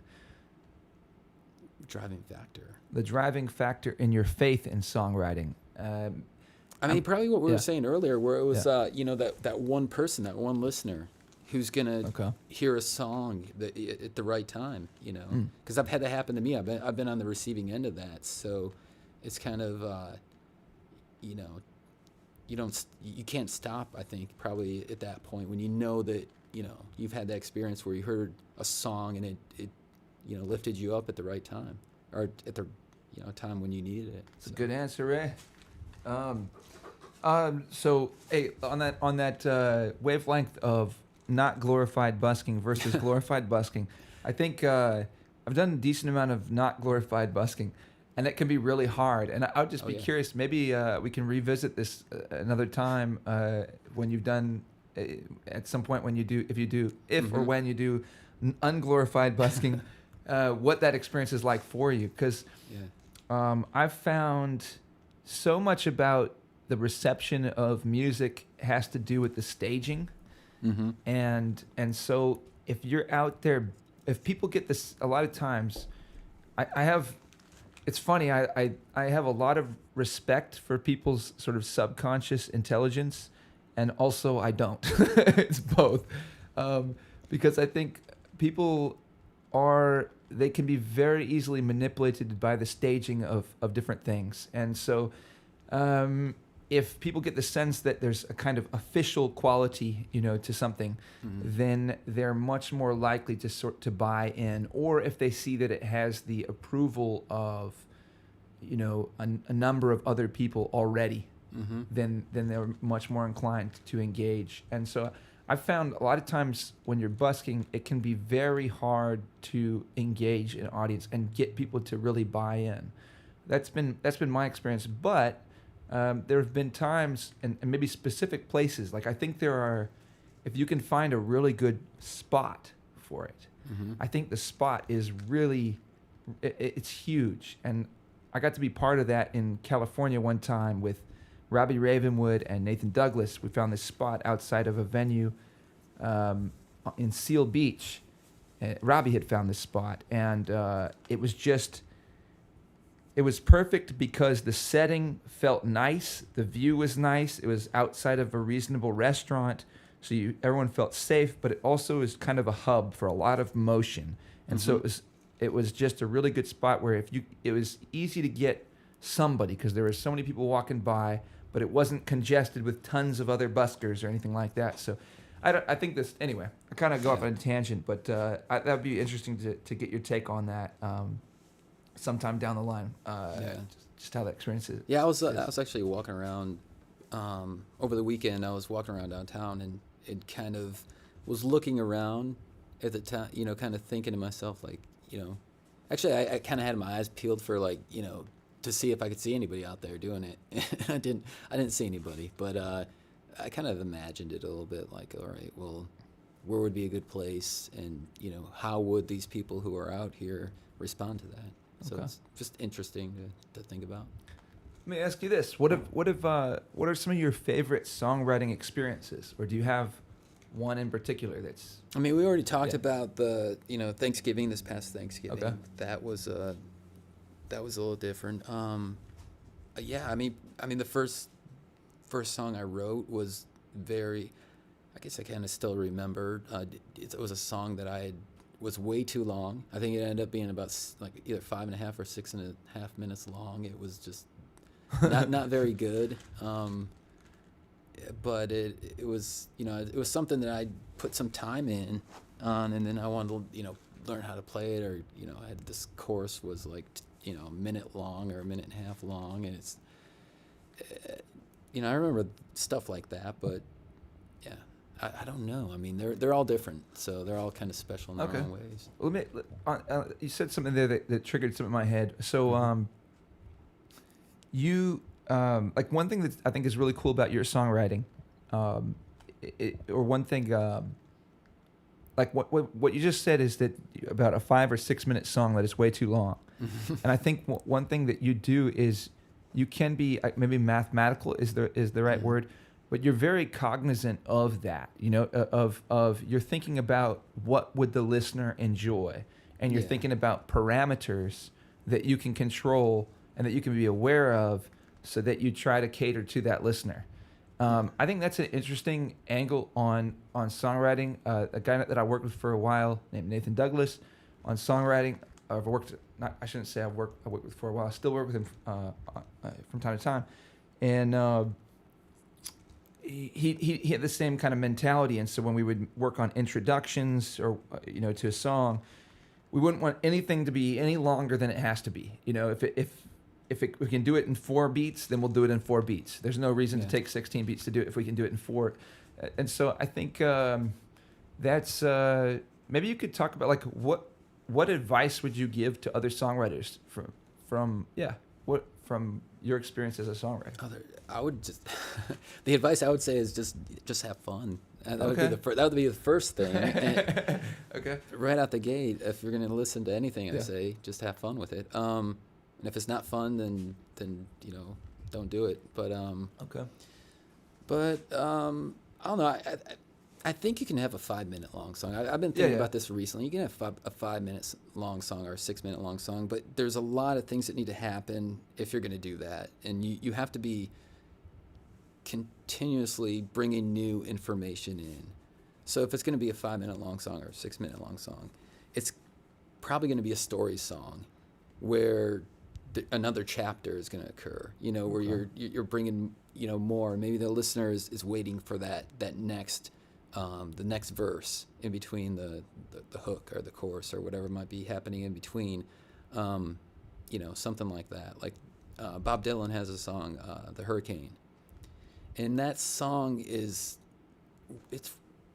Speaker 2: Driving factor.
Speaker 1: The driving factor in your faith in songwriting.
Speaker 2: I mean, probably what we were saying earlier, where it was, you know, that one person, that one listener who's going to hear a song at the right time, you know. Because I've had that happen to me. I've been on the receiving end of that. So it's kind of, you know, you can't stop, I think, probably at that point when you know that, you know, you've had that experience where you heard a song and it you know, lifted you up at the right time, or at the, you know, time when you needed it.
Speaker 1: It's a good answer, Ray. So, hey, on that wavelength of not glorified busking versus glorified busking, I think I've done a decent amount of not glorified busking, and it can be really hard. And I would just be curious, maybe we can revisit this another time when you've done, at some point when you do, if or when you do unglorified busking, what that experience is like for you. Because I've found so much about the reception of music has to do with the staging. And so if you're out there, if people get this, a lot of times I have, it's funny, I have a lot of respect for people's sort of subconscious intelligence, and also I don't. It's both. Because I think people they can be very easily manipulated by the staging of different things. And so if people get the sense that there's a kind of official quality, you know, to something, then they're much more likely to buy in. Or if they see that it has the approval of, you know, a number of other people already, then they're much more inclined to engage. And so I've found a lot of times when you're busking, it can be very hard to engage an audience and get people to really buy in. That's been my experience. But there have been times, and maybe specific places, like I think there are, if you can find a really good spot for it, I think the spot is really, it's huge. And I got to be part of that in California one time with Robbie Ravenwood and Nathan Douglas. We found this spot outside of a venue in Seal Beach. Robbie had found this spot, and it was perfect because the setting felt nice, the view was nice, it was outside of a reasonable restaurant, so everyone felt safe, but it also is kind of a hub for a lot of motion. And so it was just a really good spot where it was easy to get somebody, because there were so many people walking by, but it wasn't congested with tons of other buskers or anything like that. So I think this, anyway, I kind of go off on a tangent, but that would be interesting to get your take on that. sometime down the line.
Speaker 2: Yeah.
Speaker 1: Just how that experience is.
Speaker 2: Yeah, I was actually walking around over the weekend. I was walking around downtown and it kind of was looking around at the time, you know, kind of thinking to myself, like, you know, actually I kind of had my eyes peeled for, like, you know, to see if I could see anybody out there doing it. I didn't see anybody, but I kind of imagined it a little bit, like, all right, well, where would be a good place, and, you know, how would these people who are out here respond to that? So
Speaker 1: Okay.
Speaker 2: it's just interesting to think about.
Speaker 1: Let me ask you this: what are some of your favorite songwriting experiences, or do you have one in particular that's?
Speaker 2: I mean, we already talked
Speaker 1: Yeah.
Speaker 2: about the, you know, Thanksgiving, this past Thanksgiving.
Speaker 1: Okay.
Speaker 2: That was a little different. Yeah, I mean, the first song I wrote was very, I guess I kind of still remember. It was a song that was way too long. I think it ended up being about like either 5.5 or 6.5 minutes long. It was just not very good. But it was, you know, it was something that I put some time in on, and then I wanted to, you know, learn how to play it, or, you know, I had this course was like, you know, a minute long or a minute and a half long, and it's, you know, I remember stuff like that, but yeah, I don't know. I mean, they're all different, so they're all kind of special in their
Speaker 1: Okay.
Speaker 2: own ways.
Speaker 1: You said something there that triggered something in my head. So, you like one thing that I think is really cool about your songwriting, or one thing, like what you just said is that about a 5 or 6 minute song that is way too long, and I think one thing that you do is you can be maybe mathematical is the right word, but you're very cognizant of that, you know, of you're thinking about what would the listener enjoy, and you're
Speaker 2: Yeah.
Speaker 1: thinking about parameters that you can control and that you can be aware of, so that you try to cater to that listener. I think that's an interesting angle on songwriting. A guy that I worked with for a while named Nathan Douglas on songwriting. I've worked, not, I shouldn't say I worked with for a while. I still work with him from time to time, and he had the same kind of mentality. And so when we would work on introductions or you know, to a song, we wouldn't want anything to be any longer than it has to be. You know, if we can do it in 4 beats, then we'll do it in 4 beats. There's no reason to take 16 beats to do it if we can do it in 4. And so I think that's maybe you could talk about, like, what advice would you give to other songwriters from your experience as a songwriter?
Speaker 2: I would just the advice I would say is just have fun. That would be
Speaker 1: Okay.
Speaker 2: that would be the first thing. And
Speaker 1: Okay.
Speaker 2: right out the gate, if you're going to listen to anything I
Speaker 1: Yeah.
Speaker 2: say, just have fun with it. And if it's not fun, then you know, don't do it. But
Speaker 1: Okay.
Speaker 2: I don't know. I think you can have a 5-minute long song. I've been thinking
Speaker 1: Yeah.
Speaker 2: about this recently. You can have a 5 minutes long song or a 6 minute long song, but there's a lot of things that need to happen if you're going to do that, and you have to be continuously bringing new information in. So if it's going to be a 5-minute long song or a 6-minute long song, it's probably going to be a story song where another chapter is going to occur, you know, where you're bringing, you know, more. Maybe the listener is waiting for that next the next verse in between the hook or the chorus or whatever might be happening in between, you know, something like that. Like Bob Dylan has a song, The Hurricane, and that song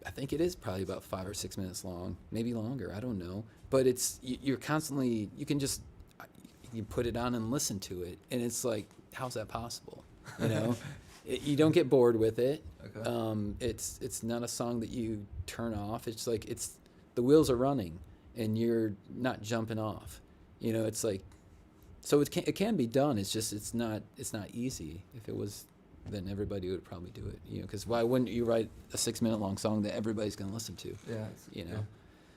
Speaker 2: I think it is probably about 5 or 6 minutes long, maybe longer, I don't know, but you're constantly, you put it on and listen to it, and it's like, how's that possible? You know, you don't get bored with it.
Speaker 1: Okay.
Speaker 2: It's not a song that you turn off. It's like the wheels are running, and you're not jumping off. You know, it's like, so it can be done. It's just it's not easy. If it was, then everybody would probably do it. You know, because why wouldn't you write a 6-minute long song that everybody's going to listen to?
Speaker 1: Yeah.
Speaker 2: You know.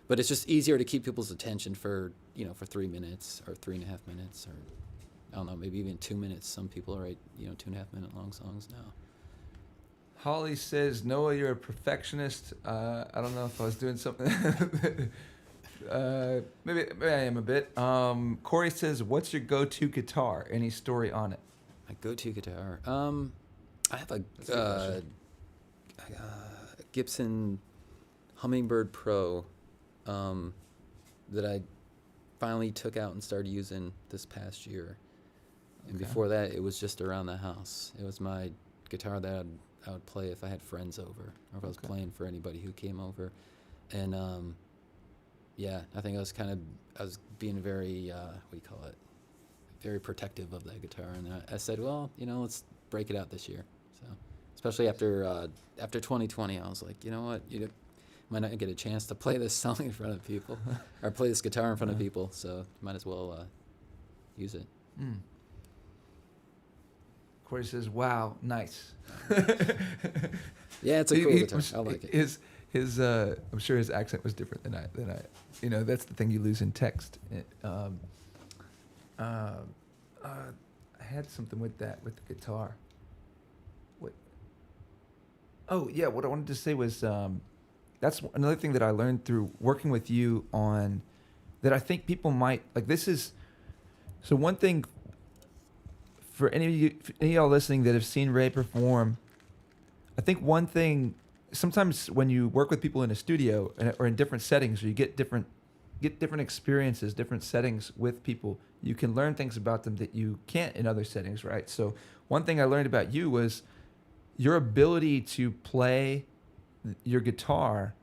Speaker 2: But it's just easier to keep people's attention for 3 minutes or 3.5 minutes, or I don't know, maybe even 2 minutes. Some people write 2.5 minute long songs now.
Speaker 1: Holly says, Noah, you're a perfectionist. I don't know if I was doing something. Maybe I am a bit. Corey says, what's your go-to guitar? Any story on it?
Speaker 2: My go-to guitar. I have
Speaker 1: That's a good question.
Speaker 2: a Gibson Hummingbird Pro that I finally took out and started using this past year. And
Speaker 1: Okay.
Speaker 2: before that, it was just around the house. It was my guitar that I would play if I had friends over, or if I was
Speaker 1: Okay.
Speaker 2: playing for anybody who came over. And yeah, I think I was being very what do you call it? Very protective of that guitar, and I said, well, let's break it out this year. So, especially after 2020, I was like, you know what, you might not get a chance to play this song in front of people, or play this guitar in front of people. So, might as well use it.
Speaker 1: Mm. Corey says, "Wow, nice."
Speaker 2: Yeah, it's a cool guitar. I like it.
Speaker 1: His I'm sure his accent was different than I. That's the thing you lose in text. I had something with the guitar. What? Oh yeah, what I wanted to say was that's another thing that I learned through working with you on that I think people might like. This is so one thing for any of y'all listening that have seen Ray perform. I think one thing sometimes when you work with people in a studio or in different settings, or you get different experiences, different settings with people, you can learn things about them that you can't in other settings, right? So one thing I learned about you was your ability to play your guitar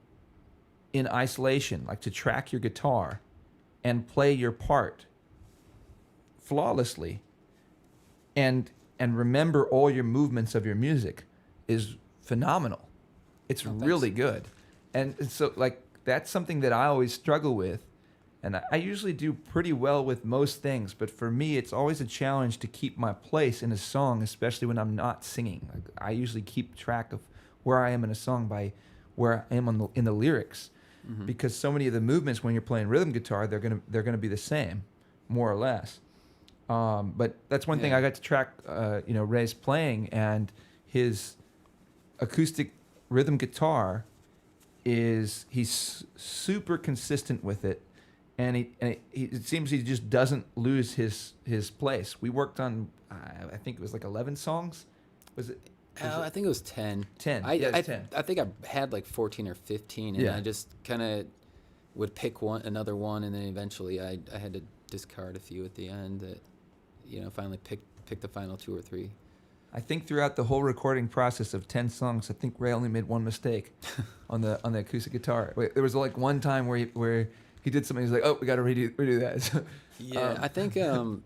Speaker 1: in isolation, like to track your guitar and play your part flawlessly and remember all your movements of your music is phenomenal. It's really good. And so like that's something that I always struggle with. And I usually do pretty well with most things, but for me, it's always a challenge to keep my place in a song, especially when I'm not singing. Like, I usually keep track of where I am in a song by where I am in the lyrics, because so many of the movements when you're playing rhythm guitar, they're gonna be the same, more or less. But that's one thing I got to track. Ray's playing, and his acoustic rhythm guitar he's super consistent with it. And it seems he just doesn't lose his place. We worked on, I think it was like 11 songs. Was it?
Speaker 2: I think it was 10.
Speaker 1: 10.
Speaker 2: I
Speaker 1: 10.
Speaker 2: I think I had like 14 or 15, and I just kind of would pick another one, and then eventually I had to discard a few at the end that, finally pick the final 2 or 3.
Speaker 1: I think throughout the whole recording process of 10 songs, I think Ray only made one mistake on the acoustic guitar. There was like one time where he did something. He's like, "Oh, we got to redo that." So,
Speaker 2: yeah, I think I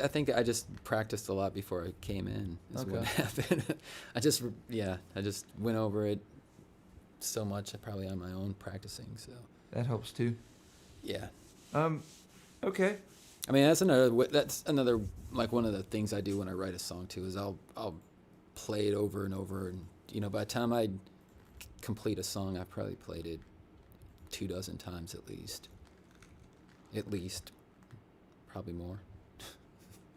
Speaker 2: think I just practiced a lot before I came in. Is what happened. I just went over it so much, probably on my own practicing. So
Speaker 1: that helps too.
Speaker 2: Yeah.
Speaker 1: Okay.
Speaker 2: I mean, that's another like one of the things I do when I write a song too. Is I'll play it over and over, and by the time I complete a song, I've probably played it 24 times at least, probably more.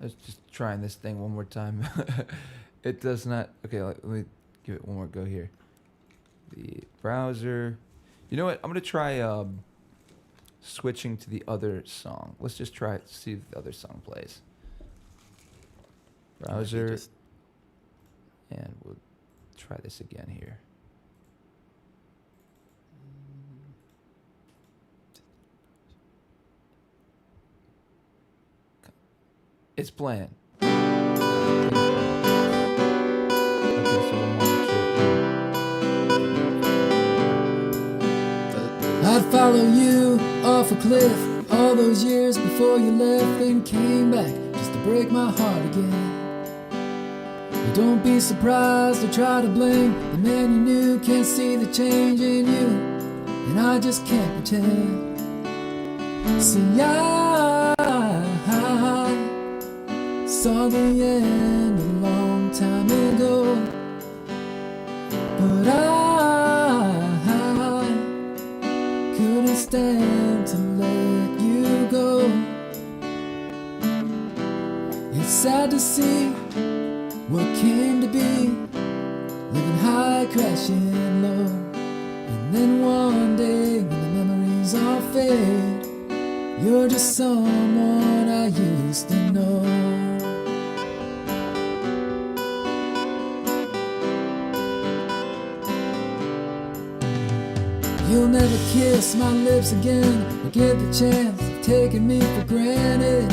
Speaker 1: Let's just trying this thing one more time. It does not. Okay, let me give it one more go here. The browser. You know what? I'm gonna try switching to the other song. Let's just try it. See if the other song plays. Browser. And we'll try this again here. It's playing. Okay, so we'll monitor it.
Speaker 3: I'd follow you off a cliff all those years before you left and came back just to break my heart again. But don't be surprised or try to blame the man you knew. Can't see the change in you, and I just can't pretend. See, I saw the end a long time ago, but I couldn't stand to let you go. It's sad to see what came to be, living high, crashing low, and then one day when the memories all fade, you're just someone I used to know. You'll never kiss my lips again or get the chance taking me for granted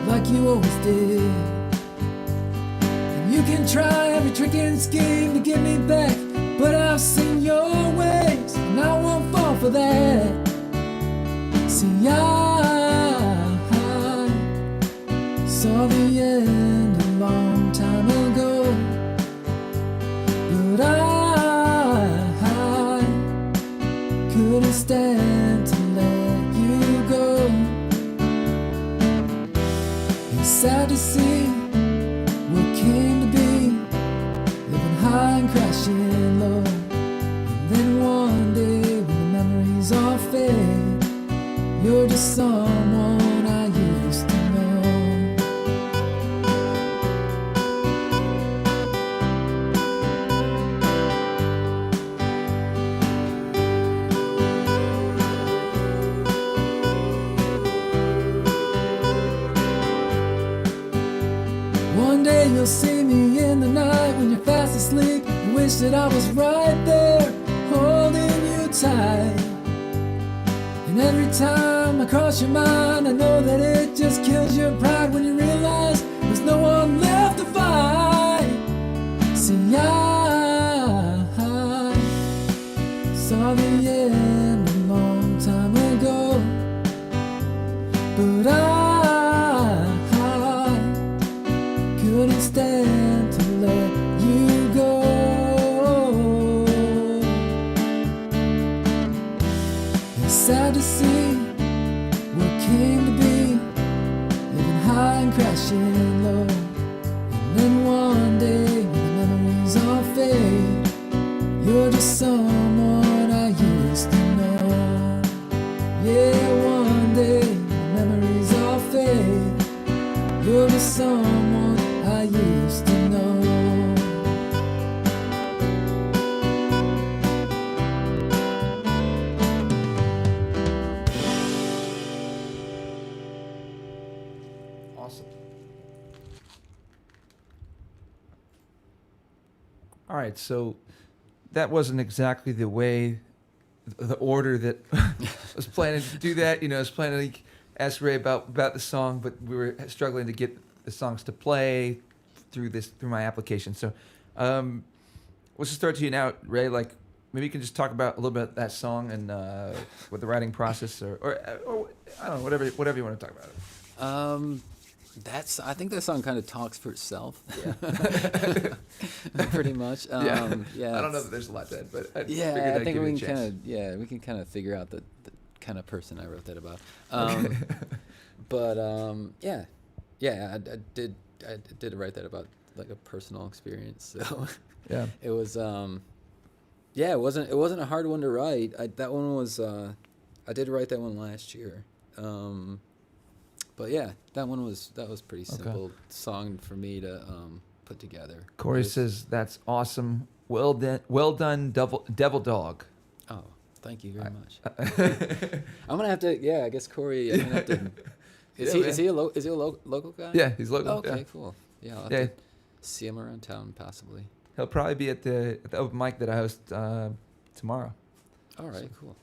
Speaker 3: like you always did. And you can try every trick and scheme to get me back, but I've seen your ways and I won't fall for that. See, I saw the end a long time ago, but I couldn't stand to let you go. It's sad to see what came to be, living high and crashing low. And then one day when the memories all fade, you're just someone I used to know. One day you'll see me in the night when you're fast asleep. You wish that I was right there, holding you tight. And every time I cross your mind, I know that it just kills your pride when you realize there's no one left to fight. See, I saw the end a long time ago, but I couldn't stand to let you go. It's sad to see what came to be, living high and crashing low. And then one day when the memories all fade, you're just someone I used to know. Yeah, one day when the memories all fade, you're just someone I used to know.
Speaker 1: Awesome. All right, so that wasn't exactly the way, the order that I was planning to do that. You know, I was planning to ask Ray about the song, but we were struggling to get the songs to play through my application. So let's just start to you now, Ray. Like, maybe you can just talk about a little bit of that song and what the writing process, or I don't know, whatever you want to talk about.
Speaker 2: I think that song kind of talks for itself.
Speaker 1: Yeah.
Speaker 2: Pretty much.
Speaker 1: Yeah. I don't know that there's a lot to it, but I figured I'd
Speaker 2: I think
Speaker 1: give it
Speaker 2: we
Speaker 1: a
Speaker 2: can
Speaker 1: chance.
Speaker 2: kind of figure out the kind of person I wrote that about.
Speaker 1: Okay.
Speaker 2: But I did write that about like a personal experience. So
Speaker 1: Yeah.
Speaker 2: it was it wasn't a hard one to write. That one was I did write that one last year. But yeah, that was pretty simple song for me to put together.
Speaker 1: Corey says that's awesome. Well done, Devil Dog.
Speaker 2: Oh, thank you very much. I'm gonna have to. Yeah, I guess Corey. I'm gonna have to. Is he a local guy?
Speaker 1: Yeah, he's local.
Speaker 2: Oh, okay,
Speaker 1: yeah.
Speaker 2: cool. Yeah, I'll have to see him around town possibly.
Speaker 1: He'll probably be at the open mic that I host tomorrow.
Speaker 2: All right, cool.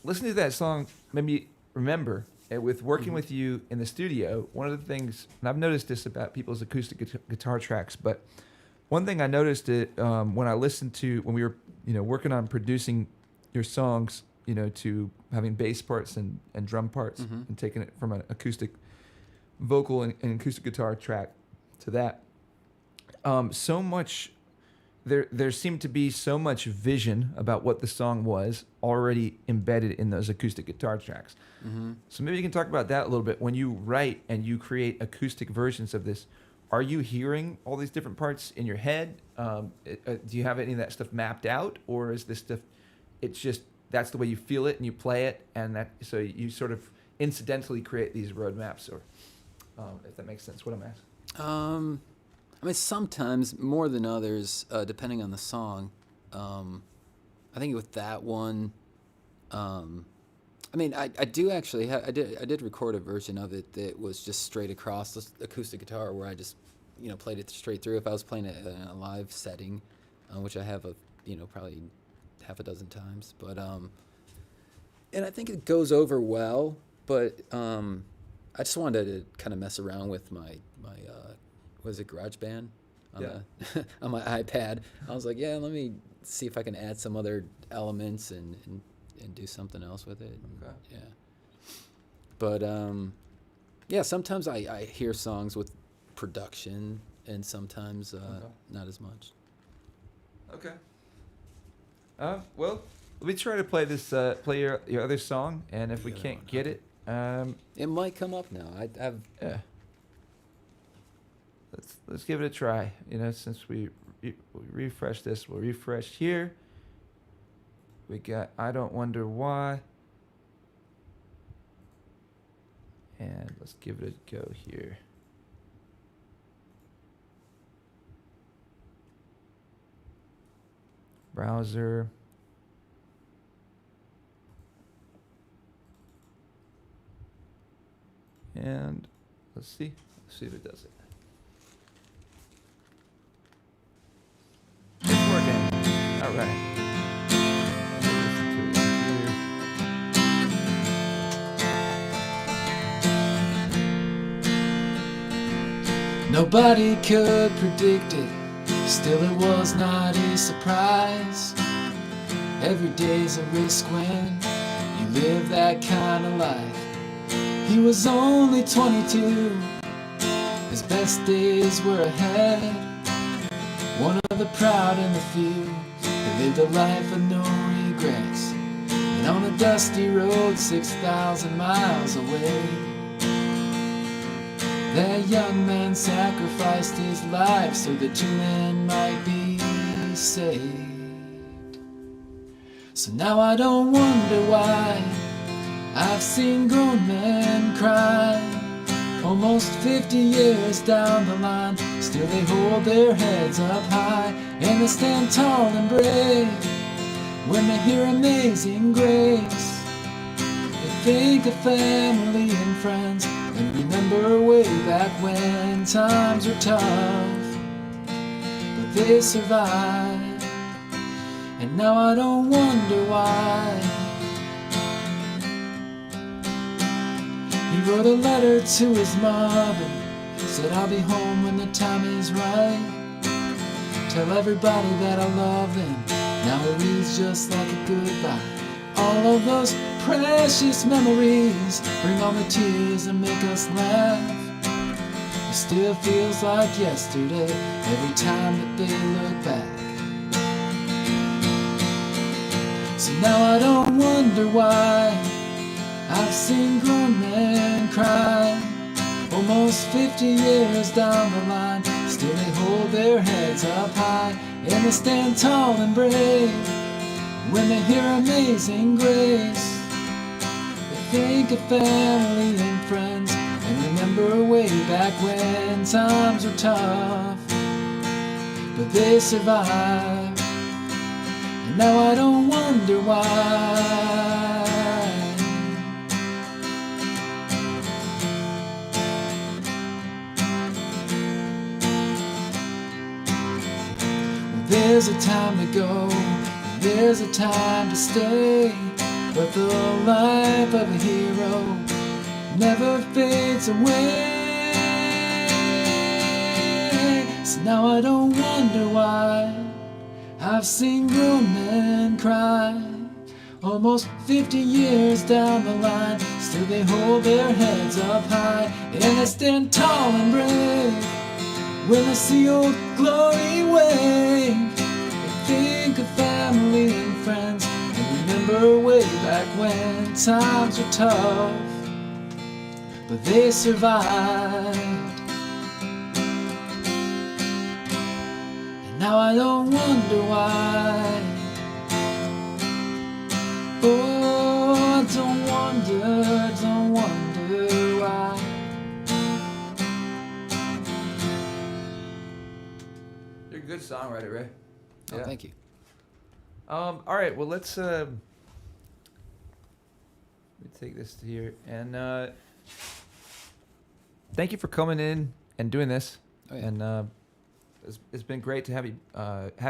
Speaker 1: Listening to that song made me remember with working with you in the studio. One of the things, and I've noticed this about people's acoustic guitar tracks, but one thing I noticed when I listened to when we were working on producing your songs, to having bass parts and drum parts and taking it from an acoustic vocal and acoustic guitar track to that. So much there seemed to be so much vision about what the song was already embedded in those acoustic guitar tracks.
Speaker 2: Mm-hmm.
Speaker 1: So maybe you can talk about that a little bit. When you write and you create acoustic versions of this, are you hearing all these different parts in your head? Do you have any of that stuff mapped out, or is this stuff, it's just that's the way you feel it and you play it, and that so you sort of incidentally create these roadmaps, or if that makes sense, what I'm asking?
Speaker 2: I mean, sometimes more than others, depending on the song. I think with that one, I mean, I do actually I did record a version of it that was just straight across the acoustic guitar, where I just played it straight through. If I was playing it in a live setting, which I have probably half a dozen times, but And I think it goes over well, but I just wanted to kind of mess around with my was it GarageBand on the on my iPad. I was like, yeah, let me see if I can add some other elements and do something else with it.
Speaker 1: Okay.
Speaker 2: Yeah. But yeah, sometimes I hear songs with production, and sometimes not as much.
Speaker 1: Okay. Well, let me try to play this. Play your other song, and if we can't get it,
Speaker 2: It might come up now. I've
Speaker 1: yeah. Let's give it a try. You know, since we refresh this, we'll refresh here. We got I Don't Wonder Why. And let's give it a go here. Browser. And let's see if it does it. It's working. All right. Listen to it here.
Speaker 3: Nobody could predict it, still it was not a surprise. Every day's a risk when you live that kind of life. He was only 22, his best days were ahead. One of the proud in the few, he lived a life of no regrets. And on a dusty road 6,000 miles away, that young man sacrificed his life so that two men might be saved. So now I don't wonder why I've seen grown men cry. Almost 50 years down the line, still they hold their heads up high, and they stand tall and brave when they hear Amazing Grace. They think of family and friends and remember way back when times were tough, but they survived. And now I don't wonder why. He wrote a letter to his mother, said I'll be home when the time is right. Tell everybody that I love them, now it reads just like a goodbye. All of those precious memories bring on the tears and make us laugh. It still feels like yesterday every time that they look back. So now I don't wonder why I've seen grown men cry. Almost 50 years down the line, still they hold their heads up high, and they stand tall and brave when they hear Amazing Grace. They think of family and friends and remember way back when times were tough, but they survived. And now I don't wonder why. There's a time to go, there's a time to stay, but the life of a hero never fades away. So now I don't wonder why I've seen grown men cry. Almost 50 years down the line, still they hold their heads up high, and they stand tall and brave when they see old glory wave. They think of family and friends and remember way back when times were tough, but they survived. And now I don't wonder why. Oh, I don't wonder why.
Speaker 1: You're a good songwriter, Ray.
Speaker 2: Oh, thank you.
Speaker 1: All right, well, let's let me take this to here, and thank you for coming in and doing this.
Speaker 2: Oh, yeah.
Speaker 1: And it's been great to have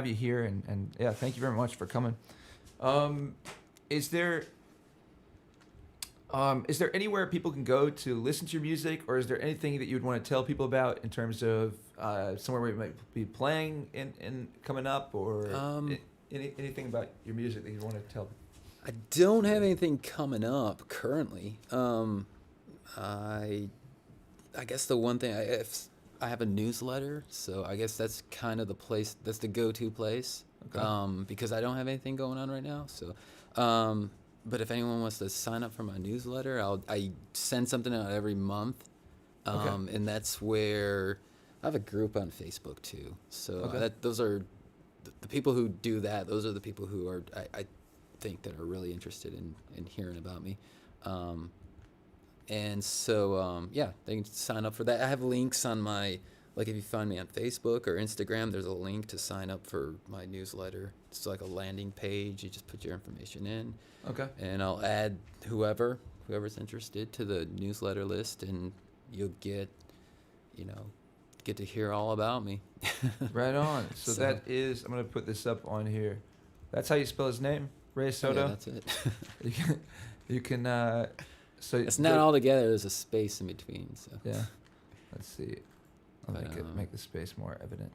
Speaker 1: you here, and yeah, thank you very much for coming. Is there Is there anywhere people can go to listen to your music, or is there anything that you'd want to tell people about in terms of somewhere where you might be playing in coming up, or anything about your music that you want to tell?
Speaker 2: I don't have anything coming up currently. I guess the one thing I have a newsletter, so I guess that's kind of the place. That's the go-to place. Okay. Because I don't have anything going on right now. So, but if anyone wants to sign up for my newsletter, I send something out every month. Okay. And that's where I have a group on Facebook too. So okay. Those are the people who do that. Those are the people who are I think that are really interested in hearing about me. And so, yeah, they can sign up for that. I have links on my, like if you find me on Facebook or Instagram, there's a link to sign up for my newsletter. It's like a landing page. You just put your information in. Okay. And I'll add whoever's interested to the newsletter list, and you'll get to hear all about me.
Speaker 1: Right on. So that is, I'm going to put this up on here. That's how you spell his name? Rey Soto?
Speaker 2: Yeah, that's it.
Speaker 1: you can so
Speaker 2: it's not all together. There's a space in between. So
Speaker 1: yeah, let's see. I'll make the space more evident.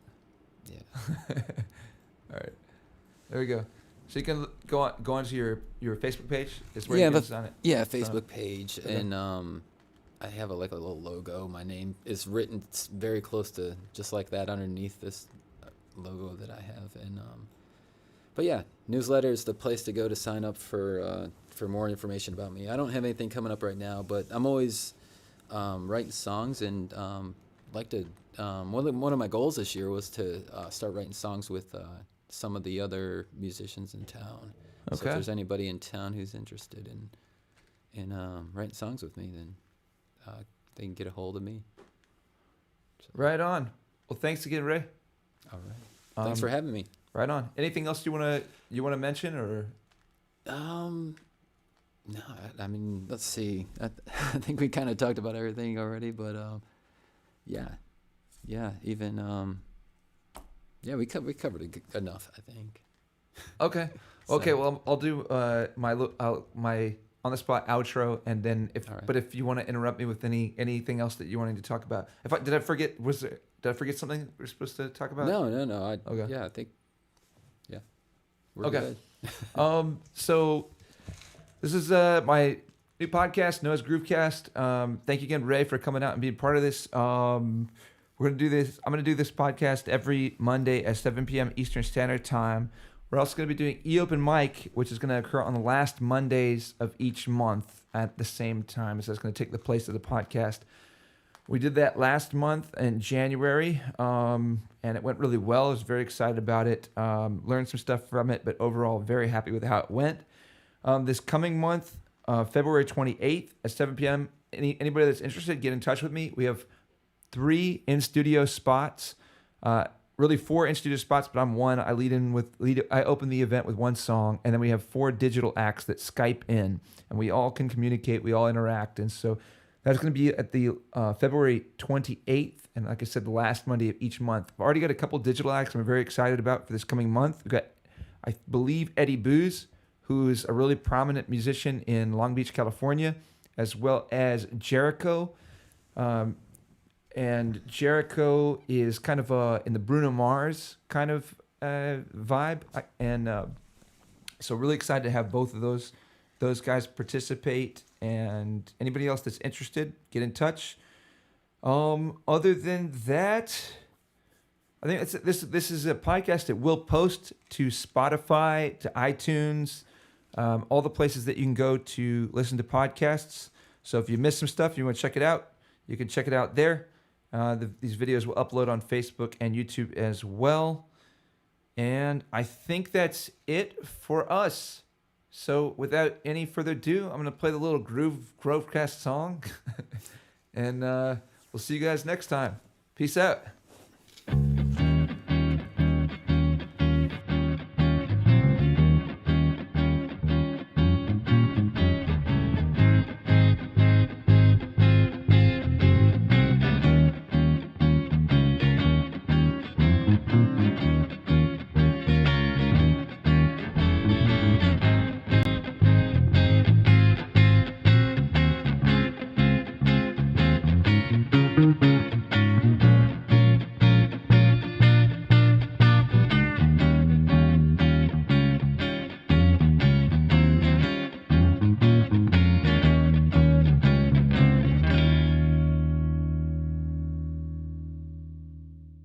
Speaker 2: Yeah.
Speaker 1: All right, there we go. So you can go onto your Facebook page. Is where you can sign it.
Speaker 2: Yeah, Facebook page, okay. And I have a little logo. My name is written very close to just like that underneath this logo that I have, and but yeah, newsletter is the place to go to sign up for more information about me. I don't have anything coming up right now, but I'm always writing songs, and like to. One of my goals this year was to start writing songs with some of the other musicians in town. Okay. So if there's anybody in town who's interested in writing songs with me, then they can get a hold of me. So.
Speaker 1: Right on. Well, thanks again, Ray.
Speaker 2: All right. Thanks for having me.
Speaker 1: Right on. Anything else you wanna mention, or?
Speaker 2: No, I mean, let's see. I think we kind of talked about everything already, but yeah, even yeah, we covered it enough, I think.
Speaker 1: Okay. So. Okay. Well, I'll do my on the spot outro, and then if you want to interrupt me with anything else that you wanted to talk about, did I forget something we're supposed to talk about?
Speaker 2: No. Okay. Yeah, I think. Yeah. We're
Speaker 1: okay. Good. So this is my new podcast, known as Groovecast. Thank you again, Ray, for coming out and being part of this. We're gonna do this. I'm gonna do this podcast every Monday at 7 p.m. Eastern Standard Time. We're also gonna be doing e-open mic, which is gonna occur on the last Mondays of each month at the same time. So it's gonna take the place of the podcast. We did that last month in January, and it went really well. I was very excited about it. Learned some stuff from it, but overall, very happy with how it went. This coming month, February 28th at 7 p.m. Anybody that's interested, get in touch with me. We have 3 in-studio spots, really 4 in-studio spots, but I'm one. I I open the event with one song, and then we have 4 digital acts that Skype in, and we all can communicate, we all interact, and so that's going to be at the February 28th, and like I said, the last Monday of each month. I've already got a couple digital acts I'm very excited about for this coming month. We've got, I believe, Eddie Booz, who's a really prominent musician in Long Beach, California, as well as Jericho. And Jericho is kind of in the Bruno Mars kind of vibe. So really excited to have both of those guys participate. And anybody else that's interested, get in touch. Other than that, I think this is a podcast that will post to Spotify, to iTunes, all the places that you can go to listen to podcasts. So if you missed some stuff, you want to check it out, you can check it out there. These videos will upload on Facebook and YouTube as well. And I think that's it for us. So without any further ado, I'm going to play the little Groovecast song. And we'll see you guys next time. Peace out.